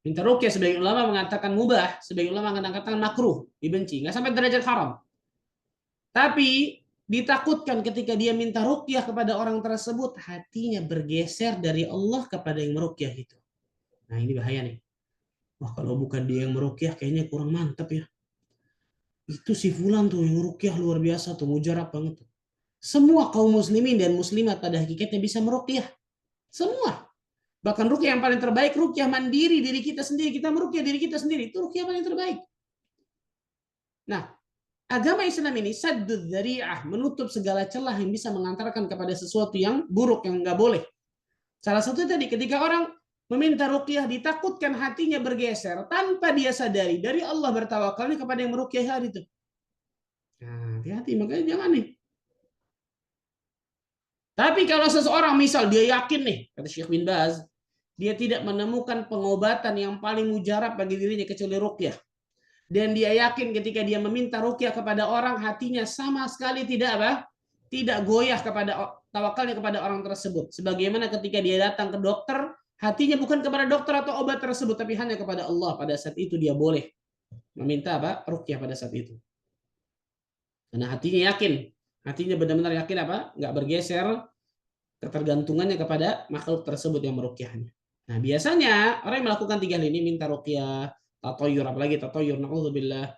Minta ruqyah, sebagian ulama mengatakan mubah, sebagian ulama mengatakan makruh, dibenci, nggak sampai derajat haram. Tapi ditakutkan ketika dia minta ruqyah kepada orang tersebut, hatinya bergeser dari Allah kepada yang meruqyah itu. Nah, ini bahaya nih. Wah, kalau bukan dia yang meruqyah kayaknya kurang mantap ya. Itu si fulan tuh yang meruqyah luar biasa tuh, mujarab banget tuh. Semua kaum muslimin dan muslimat pada hakikatnya bisa meruqyah. Semua. Bahkan ruqyah yang paling terbaik, ruqyah mandiri diri kita sendiri. Kita meruqyah diri kita sendiri. Itu ruqyah paling terbaik. Nah, agama Islam ini saddud dzari'ah, menutup segala celah yang bisa mengantarkan kepada sesuatu yang buruk, yang nggak boleh. Salah satu tadi, ketika orang meminta ruqyah, ditakutkan hatinya bergeser tanpa dia sadari dari Allah bertawakalnya kepada yang meruqyah hari itu. Nah, hati-hati, makanya jangan nih. Tapi kalau seseorang misal dia yakin nih, kata Syekh bin Baz, dia tidak menemukan pengobatan yang paling mujarab bagi dirinya kecuali ruqyah. Dan dia yakin ketika dia meminta ruqyah kepada orang, hatinya sama sekali tidak goyah kepada tawakalnya kepada orang tersebut. Sebagaimana ketika dia datang ke dokter, hatinya bukan kepada dokter atau obat tersebut, tapi hanya kepada Allah. Pada saat itu dia boleh meminta ruqyah pada saat itu. Karena hatinya yakin, hatinya benar-benar yakin nggak bergeser ketergantungannya kepada makhluk tersebut yang meruqyahnya. Nah, biasanya orang yang melakukan 3 hal ini, minta ruqyah, tatoyur, apalagi tatoyur, naudzubillah,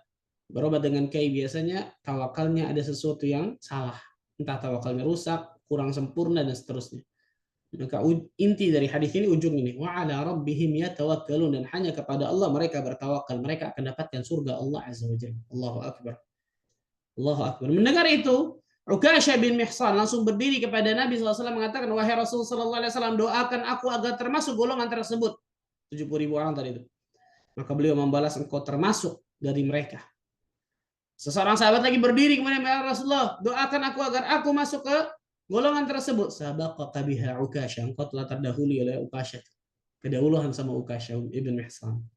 berobat dengan kiai, biasanya tawakalnya ada sesuatu yang salah. Entah tawakalnya rusak, kurang sempurna, dan seterusnya. Maka inti dari hadis ini, ujung ini, wa ala rabbihim yatawakkalun, dan hanya kepada Allah mereka bertawakal, mereka akan dapatkan surga Allah azza wajalla. Allahu akbar. Allahu akbar. Mendengar itu, Ukasyah bin Mihsan langsung berdiri kepada Nabi SAW mengatakan, wahai Rasul sallallahu alaihi wasallam, doakan aku agar termasuk golongan tersebut. 70.000 orang tadi itu. Maka beliau membalas, engkau termasuk dari mereka. Seseorang sahabat lagi berdiri kemudian, ya Rasulullah, doakan aku agar aku masuk ke golongan tersebut. Sabaqaka biha Ukasyah, engkau telah terdahului oleh Ukasyah. Kedahuluan sama Ukasyah ibn Mihsan.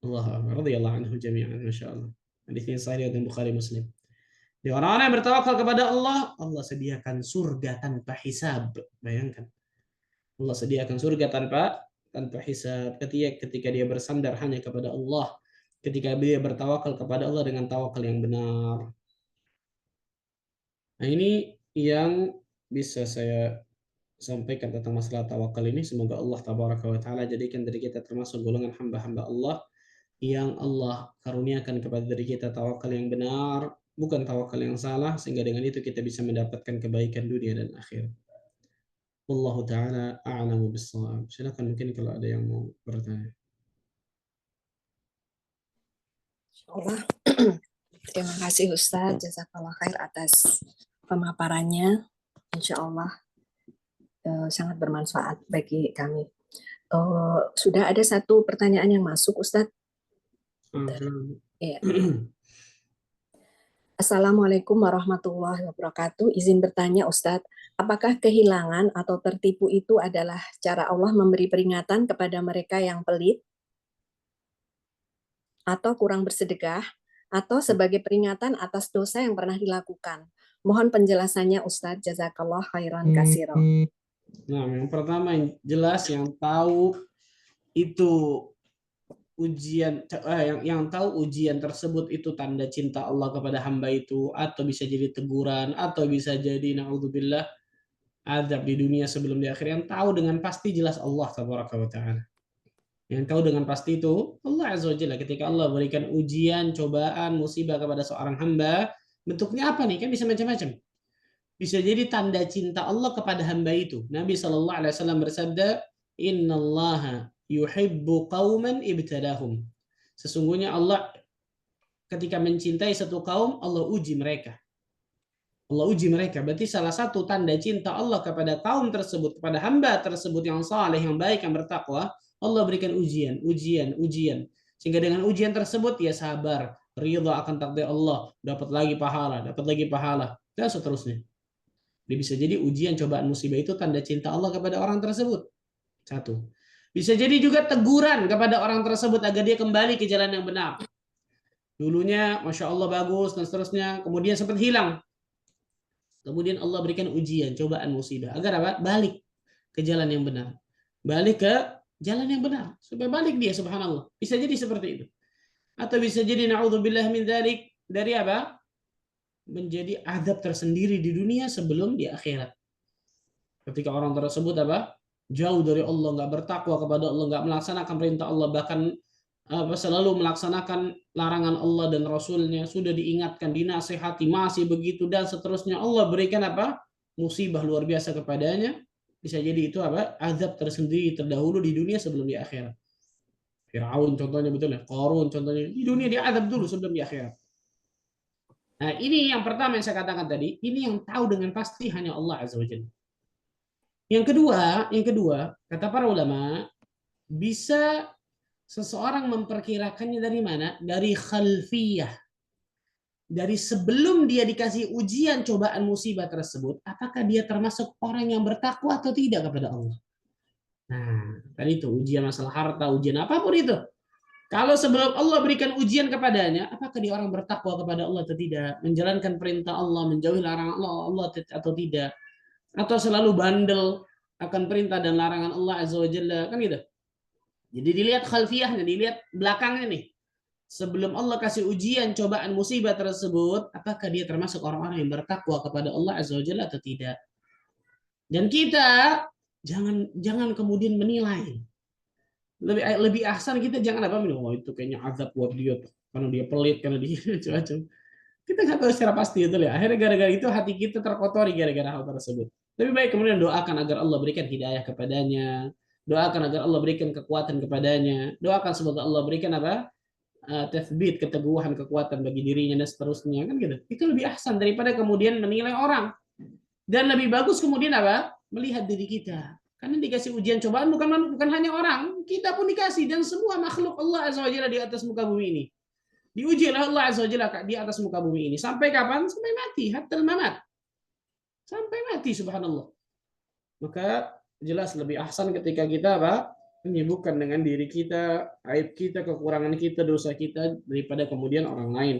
Allahu akbar, radhiyallahu anhu jami'an, masyaallah. Hadis ini sahih dari Bukhari Muslim. Di orang-orang yang bertawakal kepada Allah, Allah sediakan surga tanpa hisab. Bayangkan. Allah sediakan surga tanpa hisab ketika dia bersandar hanya kepada Allah. Ketika dia bertawakal kepada Allah dengan tawakal yang benar. Nah, ini yang bisa saya sampaikan tentang masalah tawakal ini. Semoga Allah tabaraka wa taala jadikan dari kita termasuk golongan hamba-hamba Allah yang Allah karuniakan kepada diri kita tawakal yang benar, bukan tawakal yang salah, sehingga dengan itu kita bisa mendapatkan kebaikan dunia dan akhirat. Wallahu taala a'lamu bis-shawab. Silakan mungkin kalau ada yang mau bertanya. Insyaallah. Terima kasih Ustaz, jazakallah khair atas pemaparannya. Insyaallah sangat bermanfaat bagi kami. Sudah ada satu pertanyaan yang masuk Ustaz. Ya. Assalamualaikum warahmatullahi wabarakatuh. Izin bertanya Ustadz, apakah kehilangan atau tertipu itu adalah cara Allah memberi peringatan kepada mereka yang pelit atau kurang bersedekah, atau sebagai peringatan atas dosa yang pernah dilakukan? Mohon penjelasannya Ustadz, jazakallah khairan katsiran. Nah, yang pertama yang jelas, yang tahu itu ujian, yang tahu ujian tersebut itu tanda cinta Allah kepada hamba itu, atau bisa jadi teguran, atau bisa jadi naudzubillah azab di dunia sebelum di akhir. Yang tahu dengan pasti jelas Allah tabaraka wa taala. Yang tahu dengan pasti itu Allah azza wa jalla. Ketika Allah berikan ujian, cobaan, musibah kepada seorang hamba, bentuknya apa nih? Kan bisa macam-macam. Bisa jadi tanda cinta Allah kepada hamba itu. Nabi SAW bersabda, innallaha yuhibbu qauman ibtalahum. Sesungguhnya Allah ketika mencintai satu kaum, Allah uji mereka. Allah uji mereka. Berarti salah satu tanda cinta Allah kepada kaum tersebut, kepada hamba tersebut yang saleh, yang baik, yang bertakwa, Allah berikan ujian. Sehingga dengan ujian tersebut ya sabar, ridha akan takdir Allah, dapat lagi pahala, dan seterusnya. Dia bisa jadi ujian, cobaan, musibah itu tanda cinta Allah kepada orang tersebut. Satu. Bisa jadi juga teguran kepada orang tersebut agar dia kembali ke jalan yang benar. Dulunya Masya Allah bagus dan seterusnya, kemudian sempat hilang. Kemudian Allah berikan ujian, cobaan, musibah agar apa? Balik ke jalan yang benar. Balik ke jalan yang benar supaya balik dia, subhanallah. Bisa jadi seperti itu. Atau bisa jadi naudzubillah min dzalik, dari apa? Menjadi adab tersendiri di dunia sebelum di akhirat. Ketika orang tersebut apa? Jauh dari Allah, nggak bertakwa kepada Allah, nggak melaksanakan perintah Allah, bahkan selalu melaksanakan larangan Allah dan Rasulnya, sudah diingatkan, dinasihati, masih begitu dan seterusnya, Allah berikan apa? Musibah luar biasa kepadanya. Bisa jadi itu apa? Azab tersendiri terdahulu di dunia sebelum di akhirat. Firaun contohnya, betul ya. Qarun contohnya, di dunia dia azab dulu sebelum di akhirat. Nah, ini yang pertama yang saya katakan tadi, ini yang tahu dengan pasti hanya Allah Azza wa Jalla. Yang kedua, kata para ulama, bisa seseorang memperkirakannya dari mana? Dari khalfiyah. Dari sebelum dia dikasih ujian, cobaan, musibah tersebut, apakah dia termasuk orang yang bertakwa atau tidak kepada Allah? Nah, tadi itu ujian masalah harta, ujian apapun itu. Kalau sebelum Allah berikan ujian kepadanya, apakah dia orang bertakwa kepada Allah atau tidak? Menjalankan perintah Allah, menjauhi larangan Allah atau tidak? Atau selalu bandel akan perintah dan larangan Allah Azza wa Jalla, kan gitu. Jadi dilihat khalfiyahnya, dilihat belakangnya nih. Sebelum Allah kasih ujian, cobaan, musibah tersebut, apakah dia termasuk orang-orang yang bertakwa kepada Allah Azza wa Jalla atau tidak? Dan kita jangan kemudian menilai. Lebih ahsan kita jangan apa, oh itu kayaknya azab buat dia tuh karena dia pelit, karena dia macam-macam. Kita nggak tahu secara pasti itu ya. Akhirnya gara-gara itu hati kita terkotori gara-gara hal tersebut. Lebih baik kemudian doakan agar Allah berikan hidayah kepadanya, doakan agar Allah berikan kekuatan kepadanya, doakan semoga Allah berikan apa, tathbit, keteguhan, kekuatan bagi dirinya dan seterusnya, kan gitu. Itu lebih ahsan daripada kemudian menilai orang. Dan lebih bagus kemudian apa, melihat diri kita. Karena dikasih ujian cobaan bukan hanya orang, kita pun dikasih, dan semua makhluk Allah Azza wa Jalla di atas muka bumi ini. Diuji oleh Allah Azza wa Jalla di atas muka bumi ini. Sampai kapan? Sampai mati. Hatta mamat. Sampai mati, subhanallah. Maka jelas lebih ahsan ketika kita apa, menyibukkan dengan diri kita, aib kita, kekurangan kita, dosa kita, daripada kemudian orang lain.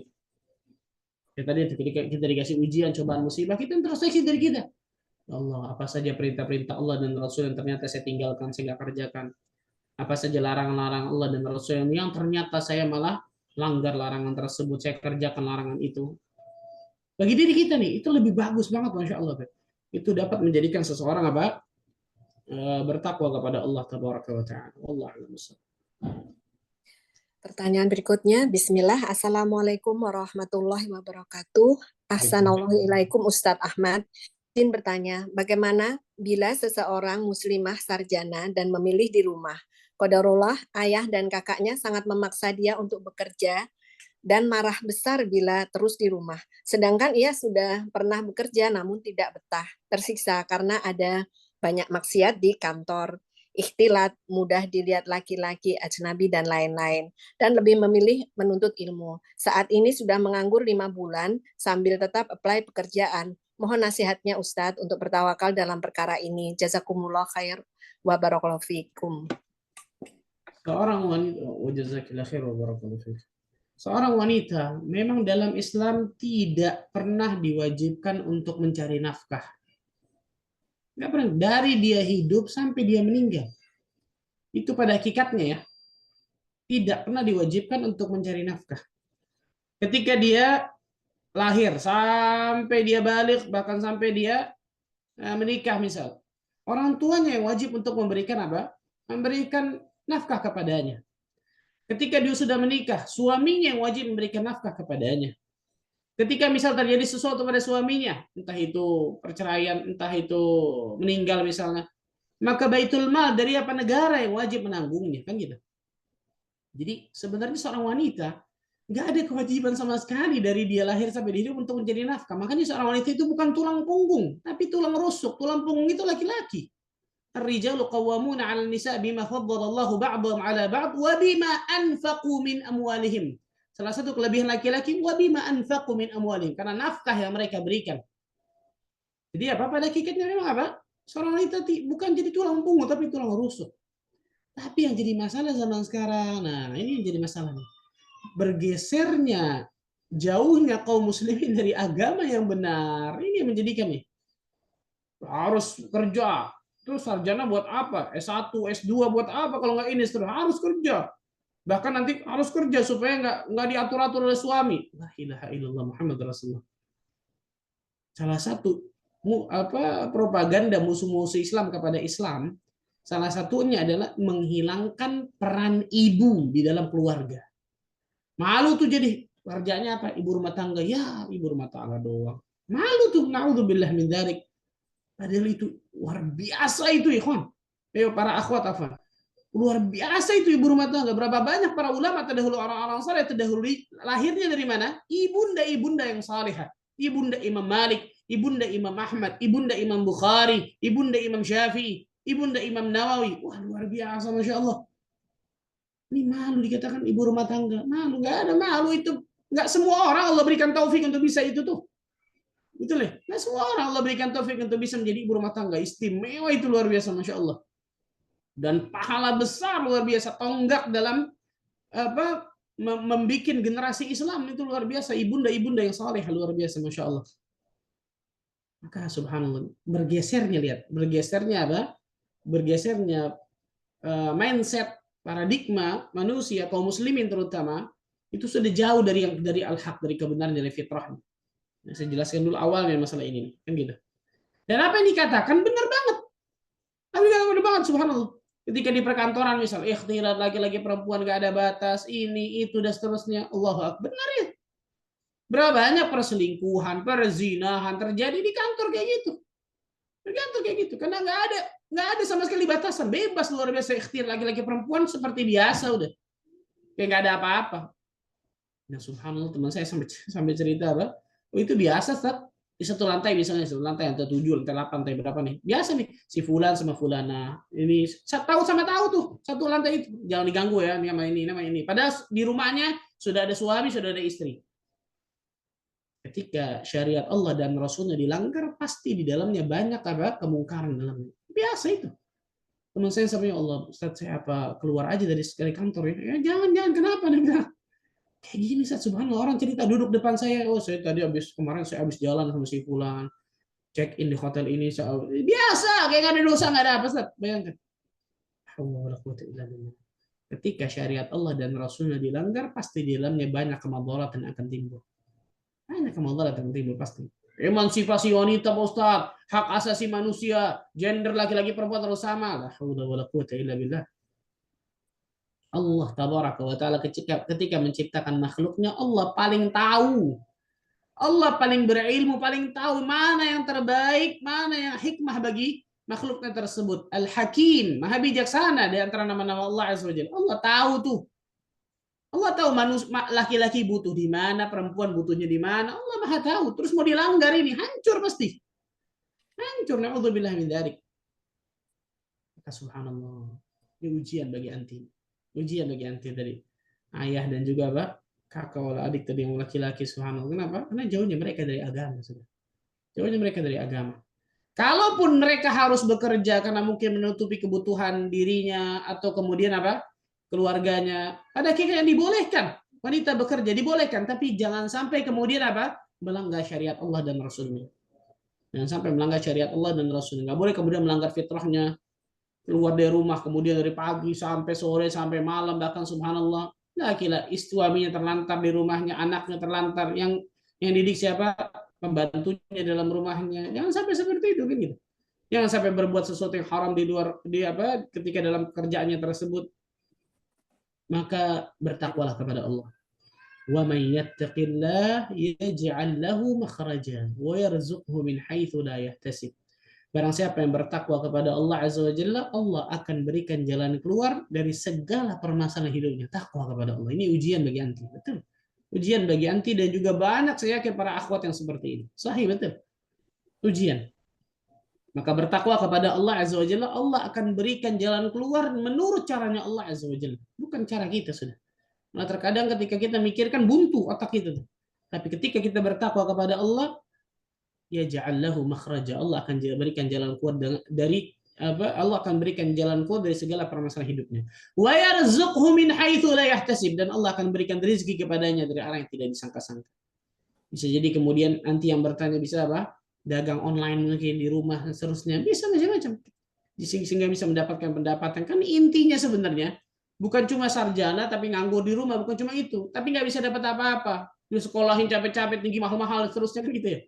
Ya tadi ketika kita dikasih ujian, cobaan, musibah, kita introspeksi dari kita. Allah, apa saja perintah-perintah Allah dan Rasul yang ternyata saya tinggalkan, saya nggak kerjakan. Apa saja larangan-larangan Allah dan Rasul yang ternyata saya malah langgar larangan tersebut, saya kerjakan larangan itu. Bagi diri kita nih, itu lebih bagus banget, Masya Allah. Itu dapat menjadikan seseorang apa, bertakwa kepada Allah Tabaraka wa Ta'ala. Allah a'lam. Pertanyaan berikutnya, Bismillah, Assalamualaikum warahmatullahi wabarakatuh. Assalamualaikum Ustadz Ahmad. Izin bertanya, bagaimana bila seseorang muslimah sarjana dan memilih di rumah? Qadarullah, ayah dan kakaknya sangat memaksa dia untuk bekerja dan marah besar bila terus di rumah. Sedangkan ia sudah pernah bekerja namun tidak betah, tersiksa karena ada banyak maksiat di kantor, ikhtilat, mudah dilihat laki-laki, ajnabi, dan lain-lain. Dan lebih memilih menuntut ilmu. Saat ini sudah menganggur 5 bulan sambil tetap apply pekerjaan. Mohon nasihatnya Ustadz untuk bertawakal dalam perkara ini. Jazakumullah khair wa barakallahu fikum. Seorang wanita, wajazakillah khair wa barakallahu fikum. Seorang wanita memang dalam Islam tidak pernah diwajibkan untuk mencari nafkah. Nggak pernah. Dari dia hidup sampai dia meninggal. Itu pada hakikatnya ya. Tidak pernah diwajibkan untuk mencari nafkah. Ketika dia lahir, sampai dia balik, bahkan sampai dia menikah misal. Orang tuanya yang wajib untuk memberikan apa? Memberikan nafkah kepadanya. Ketika dia sudah menikah, suaminya yang wajib memberikan nafkah kepadanya. Ketika misal terjadi sesuatu pada suaminya, entah itu perceraian, entah itu meninggal misalnya, maka baitul mal dari apa, negara yang wajib menanggungnya, kan gitu. Jadi sebenarnya seorang wanita nggak ada kewajiban sama sekali dari dia lahir sampai dia hidup untuk mencari nafkah. Makanya seorang wanita itu bukan tulang punggung, tapi tulang rusuk. Tulang punggung itu laki-laki. Ar-rijalu qawwamuna 'alan nisa bima faddalallahu ba'dahum 'ala ba'd wa bima anfaqu min amwalihim. Salah satu kelebihan laki-laki, wa bima anfaqu min amwalihim, karena nafkah yang mereka berikan. Jadi apa, pada hakikatnya memang apa? Seorang wanita bukan jadi tulang punggung tapi tulang rusuk. Tapi yang jadi masalah zaman sekarang, nah ini yang jadi masalah nih. Bergesernya, jauhnya kaum muslimin dari agama yang benar. Ini yang menjadikan nih. Harus kerja. Terus sarjana buat apa? S1, S2 buat apa kalau nggak ini? Harus kerja. Bahkan nanti harus kerja supaya nggak diatur-atur oleh suami. La ilaha illallah Muhammad Rasulullah. Salah satu propaganda musuh-musuh Islam kepada Islam, salah satunya adalah menghilangkan peran ibu di dalam keluarga. Malu tuh jadi kerjanya apa? Ibu rumah tangga. Ya, ibu rumah tangga doang. Malu tuh, naudzubillah min dzalik. Padahal itu luar biasa itu, ikhwan. Para akhwat apa? Luar biasa itu ibu rumah tangga. Berapa banyak para ulama terdahulu, orang-orang saleh terdahulu lahirnya dari mana? Ibunda-ibunda yang salihah. Ibunda Imam Malik, ibunda Imam Ahmad, ibunda Imam Bukhari, ibunda Imam Syafi'i, ibunda Imam Nawawi. Wah, luar biasa, Masya Allah. Ini malu dikatakan ibu rumah tangga. Malu, nggak ada malu itu. Nggak semua orang Allah berikan taufik untuk bisa itu tuh. Betul ya? Nggak semua orang Allah berikan taufik untuk bisa menjadi ibu rumah tangga. Istimewa itu, luar biasa, Masya Allah. Dan pahala besar luar biasa, tonggak dalam apa, membuat generasi Islam itu luar biasa, ibunda-ibunda yang saleh luar biasa, Masya Allah. Maka subhanallah, bergesernya apa? Bergesernya mindset, paradigma manusia kaum muslimin terutama itu sudah jauh dari al-haq, dari kebenaran, dari fitrah. Nah, saya jelaskan dulu awalnya masalah ini, kan gitu. Dan apa yang dikatakan benar banget. Tapi benar banget, subhanallah. Ketika di perkantoran misal, ikhtilat laki-laki perempuan gak ada batas, ini, itu, dan seterusnya. Allahu Akbar. Benar ya? Berapa banyak perselingkuhan, perzinahan terjadi di kantor kayak gitu. Tergantung kayak gitu. Karena nggak ada sama sekali batasan. Bebas luar biasa ikhtiar laki-laki perempuan seperti biasa udah. Kayak nggak ada apa-apa. Nah subhanallah teman saya sampai cerita apa? Oh itu biasa Ustaz. Di satu lantai misalnya satu lantai lantai 7, lantai 8, lantai berapa nih? Biasa nih si fulan sama fulana. Ini tahu sama tahu tuh satu lantai itu. Jangan diganggu ya ini nama ini. Padahal di rumahnya sudah ada suami, sudah ada istri. Ketika syariat Allah dan Rasulnya dilanggar, pasti di dalamnya banyak apa kemungkaran dalamnya. Biasa itu. Teman saya sampai Allah, Ustaz saya apa keluar aja dari kantor ya? Jangan kenapa nih? Kayak gini Ustaz, subhanallah orang cerita duduk depan saya, oh saya tadi kemarin saya habis jalan sama si fulan, check in di hotel ini, biasa kayak nggak ada dosa nggak ada apa Ustaz, bayangkan. Ketika syariat Allah dan Rasulnya dilanggar, pasti di dalamnya banyak kemadaratan akan timbul. Banyak kemadaratan timbul pasti. Emansipasi wanita Pak Ustaz, hak asasi manusia, gender laki-laki perempuan harus sama. La haula wala quwata illa billah. Allah tabaraka wa taala ketika menciptakan makhluknya, Allah paling tahu. Allah paling berilmu, paling tahu mana yang terbaik, mana yang hikmah bagi makhluknya tersebut. Al-Hakim, Maha bijaksana di antara nama-nama Allah Azza wa Jalla. Allah tahu tuh. Allah tahu manusia laki-laki butuh di mana, perempuan butuhnya di mana. Allah Maha tahu. Terus mau dilanggar ini hancur pasti. Hancur, naudzubillah min dzalik. Maka subhanallah. Ini ujian bagi anti. Ujian bagi anti dari ayah dan juga apa? Kakak atau adik tadi yang laki-laki, subhanallah. Kenapa? Karena jauhnya mereka dari agama sudah. Jauhnya mereka dari agama. Kalaupun mereka harus bekerja karena mungkin menutupi kebutuhan dirinya atau kemudian apa? Keluarganya. Pada akhirnya dibolehkan. Wanita bekerja dibolehkan, tapi jangan sampai kemudian apa? Melanggar syariat Allah dan Rasulnya. Jangan sampai melanggar syariat Allah dan Rasulnya. Nggak boleh kemudian melanggar fitrahnya, keluar dari rumah kemudian dari pagi sampai sore sampai malam, bahkan subhanallah laki-laki suaminya terlantar di rumahnya, anaknya terlantar, yang didik siapa, pembantunya dalam rumahnya. Jangan sampai seperti itu kan gitu. Jangan sampai berbuat sesuatu yang haram di luar ketika dalam kerjaannya tersebut. Maka bertakwalah kepada Allah. Wa may yattaqillah yaj'al lahu makhraja wa yarzuqhu min haitsu la yahtasib. Barang siapa yang bertakwa kepada Allah Azza wa Jalla, Allah akan berikan jalan keluar dari segala permasalahan hidupnya. Takwa kepada Allah. Ini ujian bagi anti. Betul. Ujian bagi anti dan juga banyak saya yakin para akhwat yang seperti ini. Sahih, betul. Ujian. Maka bertakwa kepada Allah Azza wa Jalla, Allah akan berikan jalan keluar menurut caranya Allah Azza wa Jalla. Bukan cara kita sudah. Nah, terkadang ketika kita mikirkan buntu otak kita. Tapi ketika kita bertakwa kepada Allah, yaj'al lahu makhraja. Allah akan berikan jalan keluar dari Allah akan berikan jalan keluar dari segala permasalahan hidupnya. Wa yarzuqhu min haitsu la yahtasib, dan Allah akan berikan rezeki kepadanya dari arah yang tidak disangka-sangka. Bisa jadi kemudian nanti yang bertanya bisa apa? Dagang online mungkin di rumah dan seterusnya. Bisa macam-macam. Sehingga bisa mendapatkan pendapatan. Kan intinya sebenarnya bukan cuma sarjana tapi nganggur di rumah, bukan cuma itu. Tapi nggak bisa dapat apa-apa. Di sekolahin capek-capek tinggi mahal-mahal seterusnya kan gitu ya.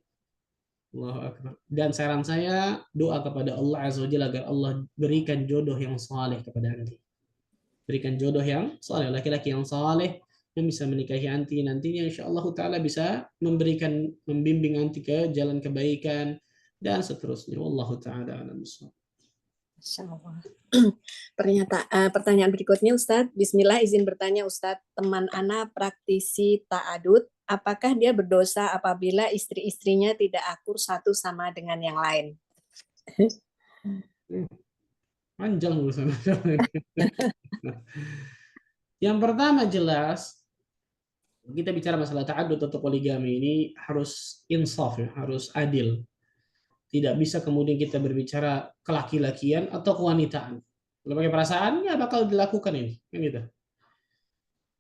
Allahu Akbar. Dan saran saya doa kepada Allah Azza wa Jalla agar Allah berikan jodoh yang saleh kepada anti. Berikan jodoh yang saleh, laki-laki yang saleh yang bisa menikahi anti nantinya insyaallah taala bisa membimbing anti ke jalan kebaikan dan seterusnya. Wallahu taala a'lam bishawab. Pertanyaan berikutnya Ustadz. Bismillah, izin bertanya Ustadz. Teman Ana praktisi ta'adud, apakah dia berdosa apabila istri-istrinya tidak akur satu sama dengan yang lain? Panjang urusan. Yang pertama jelas, kita bicara masalah ta'adud atau poligami ini harus insaf ya, harus adil. Tidak bisa kemudian kita berbicara kelaki-lakian atau kewanitaan. Kalau pakai perasaan, nggak bakal dilakukan ini. Kan gitu.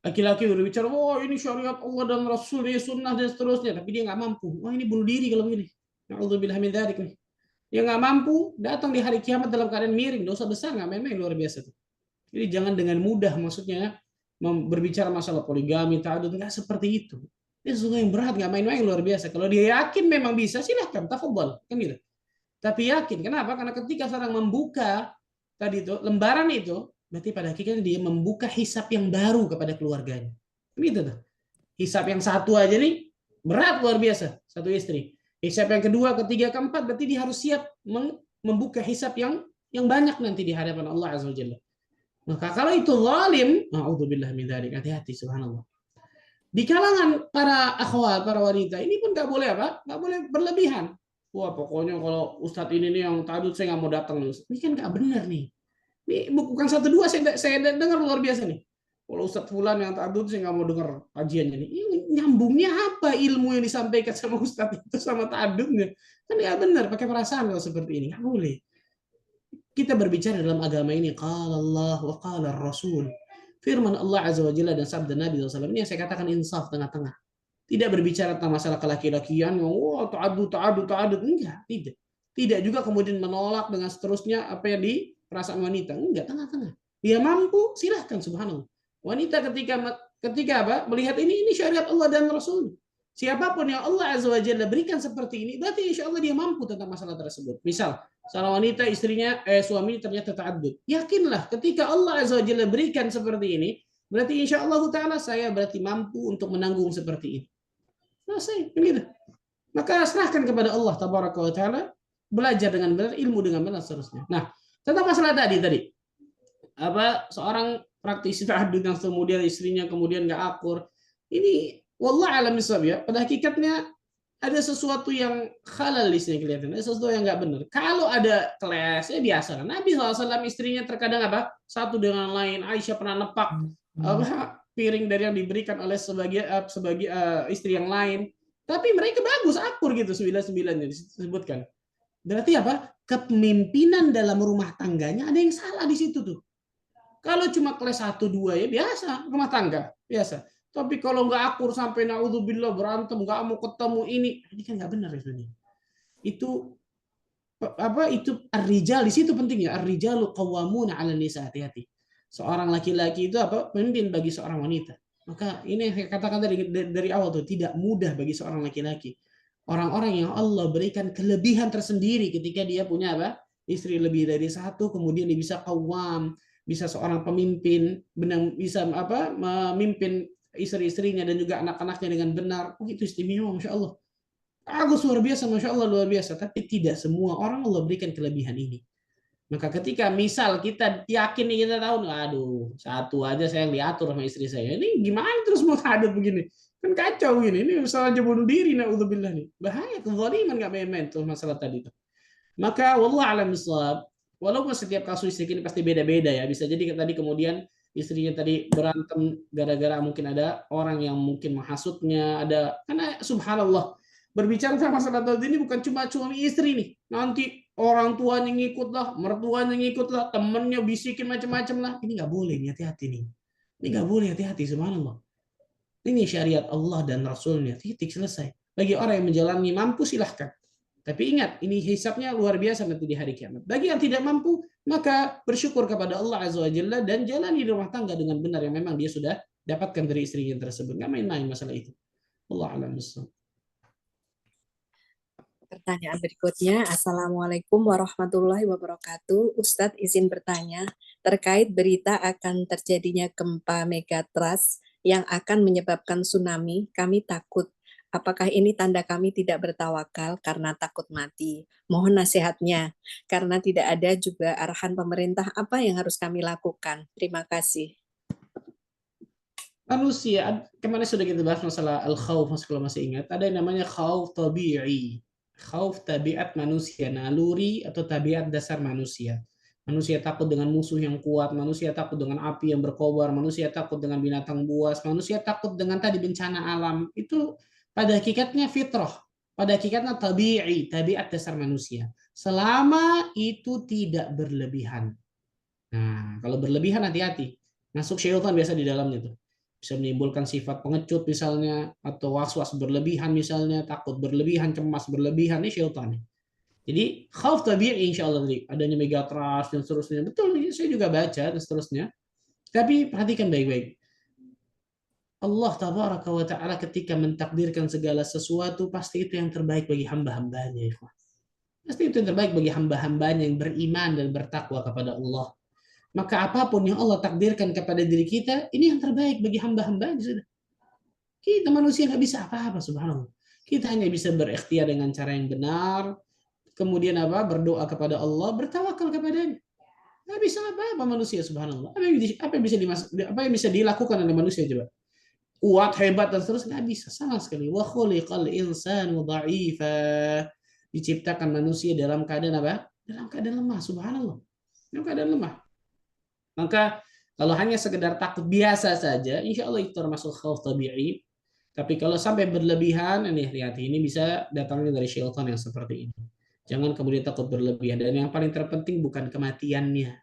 Laki-laki berbicara, oh ini syariat Allah dan Rasul, ini sunnah dan seterusnya. Tapi dia nggak mampu. Wah ini bunuh diri kalau begini. Na'udzubillah min dzalik nih. Dia nggak mampu, datang di hari kiamat dalam keadaan miring. Dosa besar nggak main-main, luar biasa tuh. Jadi jangan dengan mudah maksudnya berbicara masalah poligami, ta'adud, nggak seperti itu. Ini sesuatu yang berat, nggak main-main, luar biasa. Kalau dia yakin memang bisa, silahkan, tafadhal. Kan gitu. Tapi yakin. Kenapa? Karena ketika seorang membuka tadi itu lembaran itu, berarti pada hakikatnya dia membuka hisab yang baru kepada keluarganya. Gitu tuh. Hisab yang satu aja nih berat luar biasa, satu istri. Hisab yang kedua, ketiga, keempat, berarti dia harus siap membuka hisab yang banyak nanti di hadapan Allah Azza wa Jalla. Maka kalau itu zalim, na'udzubillah min dzalik, hati-hati subhanallah. Di kalangan para akhwat, para wanita, ini pun nggak boleh apa? Nggak boleh berlebihan. Wah, pokoknya kalau ustadz ini nih yang tadut saya nggak mau datang nih. Ini kan nggak benar nih. Ini bukan satu dua saya dengar luar biasa nih. Kalau Ustadz Fulan yang tadut saya nggak mau dengar kajiannya nih. Ini nyambungnya apa ilmu yang disampaikan sama Ustadz itu sama tadutnya? Kan nggak benar pakai perasaan kalau seperti ini. Nggak boleh. Kita berbicara dalam agama ini. Qala Allah wa qala Rasul. Firman Allah Azza wa Jalla dan sabda Nabi SAW. Ini yang saya katakan insaf tengah-tengah. Tidak berbicara tentang masalah kelaki-lakian. Wah, ta'adud. Enggak, tidak. Tidak juga kemudian menolak dengan seterusnya apa yang di perasaan wanita. Enggak, tengah-tengah. Dia mampu, silahkan subhanallah. Wanita ketika apa? Melihat ini syariat Allah dan Rasul. Siapapun yang Allah Azza wa Jalla berikan seperti ini, berarti insya Allah dia mampu tentang masalah tersebut. Misal, seorang wanita suami ternyata ta'addud. Yakinlah ketika Allah Azza wa Jalla berikan seperti ini, berarti insya Allah Ta'ala saya berarti mampu untuk menanggung seperti ini. Selesai, begitu. Maka serahkan kepada Allah Tabaraka wa Ta'ala, belajar dengan benar, ilmu dengan benar, seterusnya. Nah, tentang masalah tadi, apa seorang praktisi ta'addud yang kemudian istrinya kemudian nggak akur, ini wallah alam bisawab ya, pada hakikatnya ada sesuatu yang halal di sini kelihatan, ada sesuatu yang nggak benar. Kalau ada kelas ya biasa. Nabi SAW istrinya terkadang apa satu dengan lain. Aisyah pernah nepak apa piring dari yang diberikan oleh sebagai istri yang lain. Tapi mereka bagus akur gitu 99-nya disebutkan. Berarti apa? Kepemimpinan dalam rumah tangganya ada yang salah di situ tuh. Kalau cuma kelas 1 2 ya biasa rumah tangga biasa. Tapi kalau nggak akur sampai naudzubillah berantem, nggak mau ketemu ini kan nggak benar ya sebenarnya. Itu apa itu ar-rijal di situ pentingnya. Ar-rijalu qawwamuna 'ala nisa, hati-hati. Seorang laki-laki itu apa? Pemimpin bagi seorang wanita. Maka ini yang saya katakan dari awal tuh tidak mudah bagi seorang laki-laki. Orang-orang yang Allah berikan kelebihan tersendiri ketika dia punya apa? Istri lebih dari satu, kemudian dia bisa qawwam, bisa seorang pemimpin, bisa apa? Memimpin istri-istrinya dan juga anak-anaknya dengan benar. Oh, itu istimewa, Masya Allah. Bagus, luar biasa, Masya Allah, luar biasa. Tapi tidak semua orang Allah berikan kelebihan ini. Maka ketika misal kita yakin kita tahu, aduh, satu aja saya yang diatur sama istri saya. Ini gimana terus mau hadap begini? Kan kacau gini. Ini masalah aja bunuh diri, na'udzubillah nih. Bahaya, kezaliman nggak main-main tuh masalah tadi itu. Maka wallah alam bisawab. Walaupun setiap kasus istri ini pasti beda-beda ya. Bisa jadi tadi kemudian istrinya tadi berantem gara-gara mungkin ada orang yang mungkin menghasutnya, ada karena subhanallah berbicara tentang masalah tadi ini bukan cuma suami istri nih, nanti orang tuanya ngikut lah, mertuanya ngikut lah, temennya bisikin macam-macam lah, ini nggak boleh, nih hati-hati nih, ini nggak boleh, hati-hati subhanallah, ini syariat Allah dan Rasulnya, titik selesai. Bagi orang yang menjalani mampu silahkan. Tapi ingat, ini hisabnya luar biasa nanti di hari kiamat. Bagi yang tidak mampu, maka bersyukur kepada Allah Azza wa Jalla dan jalani rumah tangga dengan benar yang memang dia sudah dapatkan dari istrinya tersebut. Nggak main-main masalah itu. Allah a'lam bishawab. Pertanyaan berikutnya, Assalamualaikum warahmatullahi wabarakatuh. Ustadz izin bertanya, terkait berita akan terjadinya gempa megatrust yang akan menyebabkan tsunami, kami takut. Apakah ini tanda kami tidak bertawakal karena takut mati? Mohon nasihatnya, karena tidak ada juga arahan pemerintah apa yang harus kami lakukan. Terima kasih. Manusia, kemarin sudah kita bahas masalah al-khawf, kalau masih ingat. Ada yang namanya khawf tabi'i. Khawf tabiat manusia, naluri atau tabiat dasar manusia. Manusia takut dengan musuh yang kuat, manusia takut dengan api yang berkobar, manusia takut dengan binatang buas, manusia takut dengan tadi bencana alam. Itu pada hakikatnya fitrah, pada hakikatnya tabi'i, tabiat dasar manusia. Selama itu tidak berlebihan. Nah, kalau berlebihan hati-hati. Masuk syaitan biasa di dalamnya tuh. Bisa menimbulkan sifat pengecut misalnya, atau was-was berlebihan misalnya, takut berlebihan, cemas berlebihan, ini syaitan. Jadi khauf tabi'i insya Allah tadi, adanya megatrust dan seterusnya. Betul, saya juga baca dan seterusnya. Tapi perhatikan baik-baik. Allah tabaraka wa ta'ala ketika mentakdirkan segala sesuatu, pasti itu yang terbaik bagi hamba-hambanya. Pasti itu yang terbaik bagi hamba-hambanya yang beriman dan bertakwa kepada Allah. Maka apapun yang Allah takdirkan kepada diri kita, ini yang terbaik bagi hamba-hambanya sudah. Kita manusia nggak bisa apa-apa, subhanallah. Kita hanya bisa berikhtiar dengan cara yang benar, kemudian apa? Berdoa kepada Allah, bertawakal kepadanya. Nggak bisa apa-apa manusia, subhanallah. Apa yang bisa dilakukan oleh manusia coba? Kuat, hebat dan terus nggak bisa sama sekali. Wa khuliqal insanu dha'ifa. Diciptakan manusia dalam keadaan apa? Dalam keadaan lemah, subhanallah. Dalam keadaan lemah. Maka kalau hanya sekedar takut biasa saja, insya Allah itu termasuk khauf tabi'i. Tapi kalau sampai berlebihan, ini lihat ini bisa datangnya dari syaitan yang seperti ini. Jangan kemudian takut berlebihan. Dan yang paling terpenting bukan kematiannya,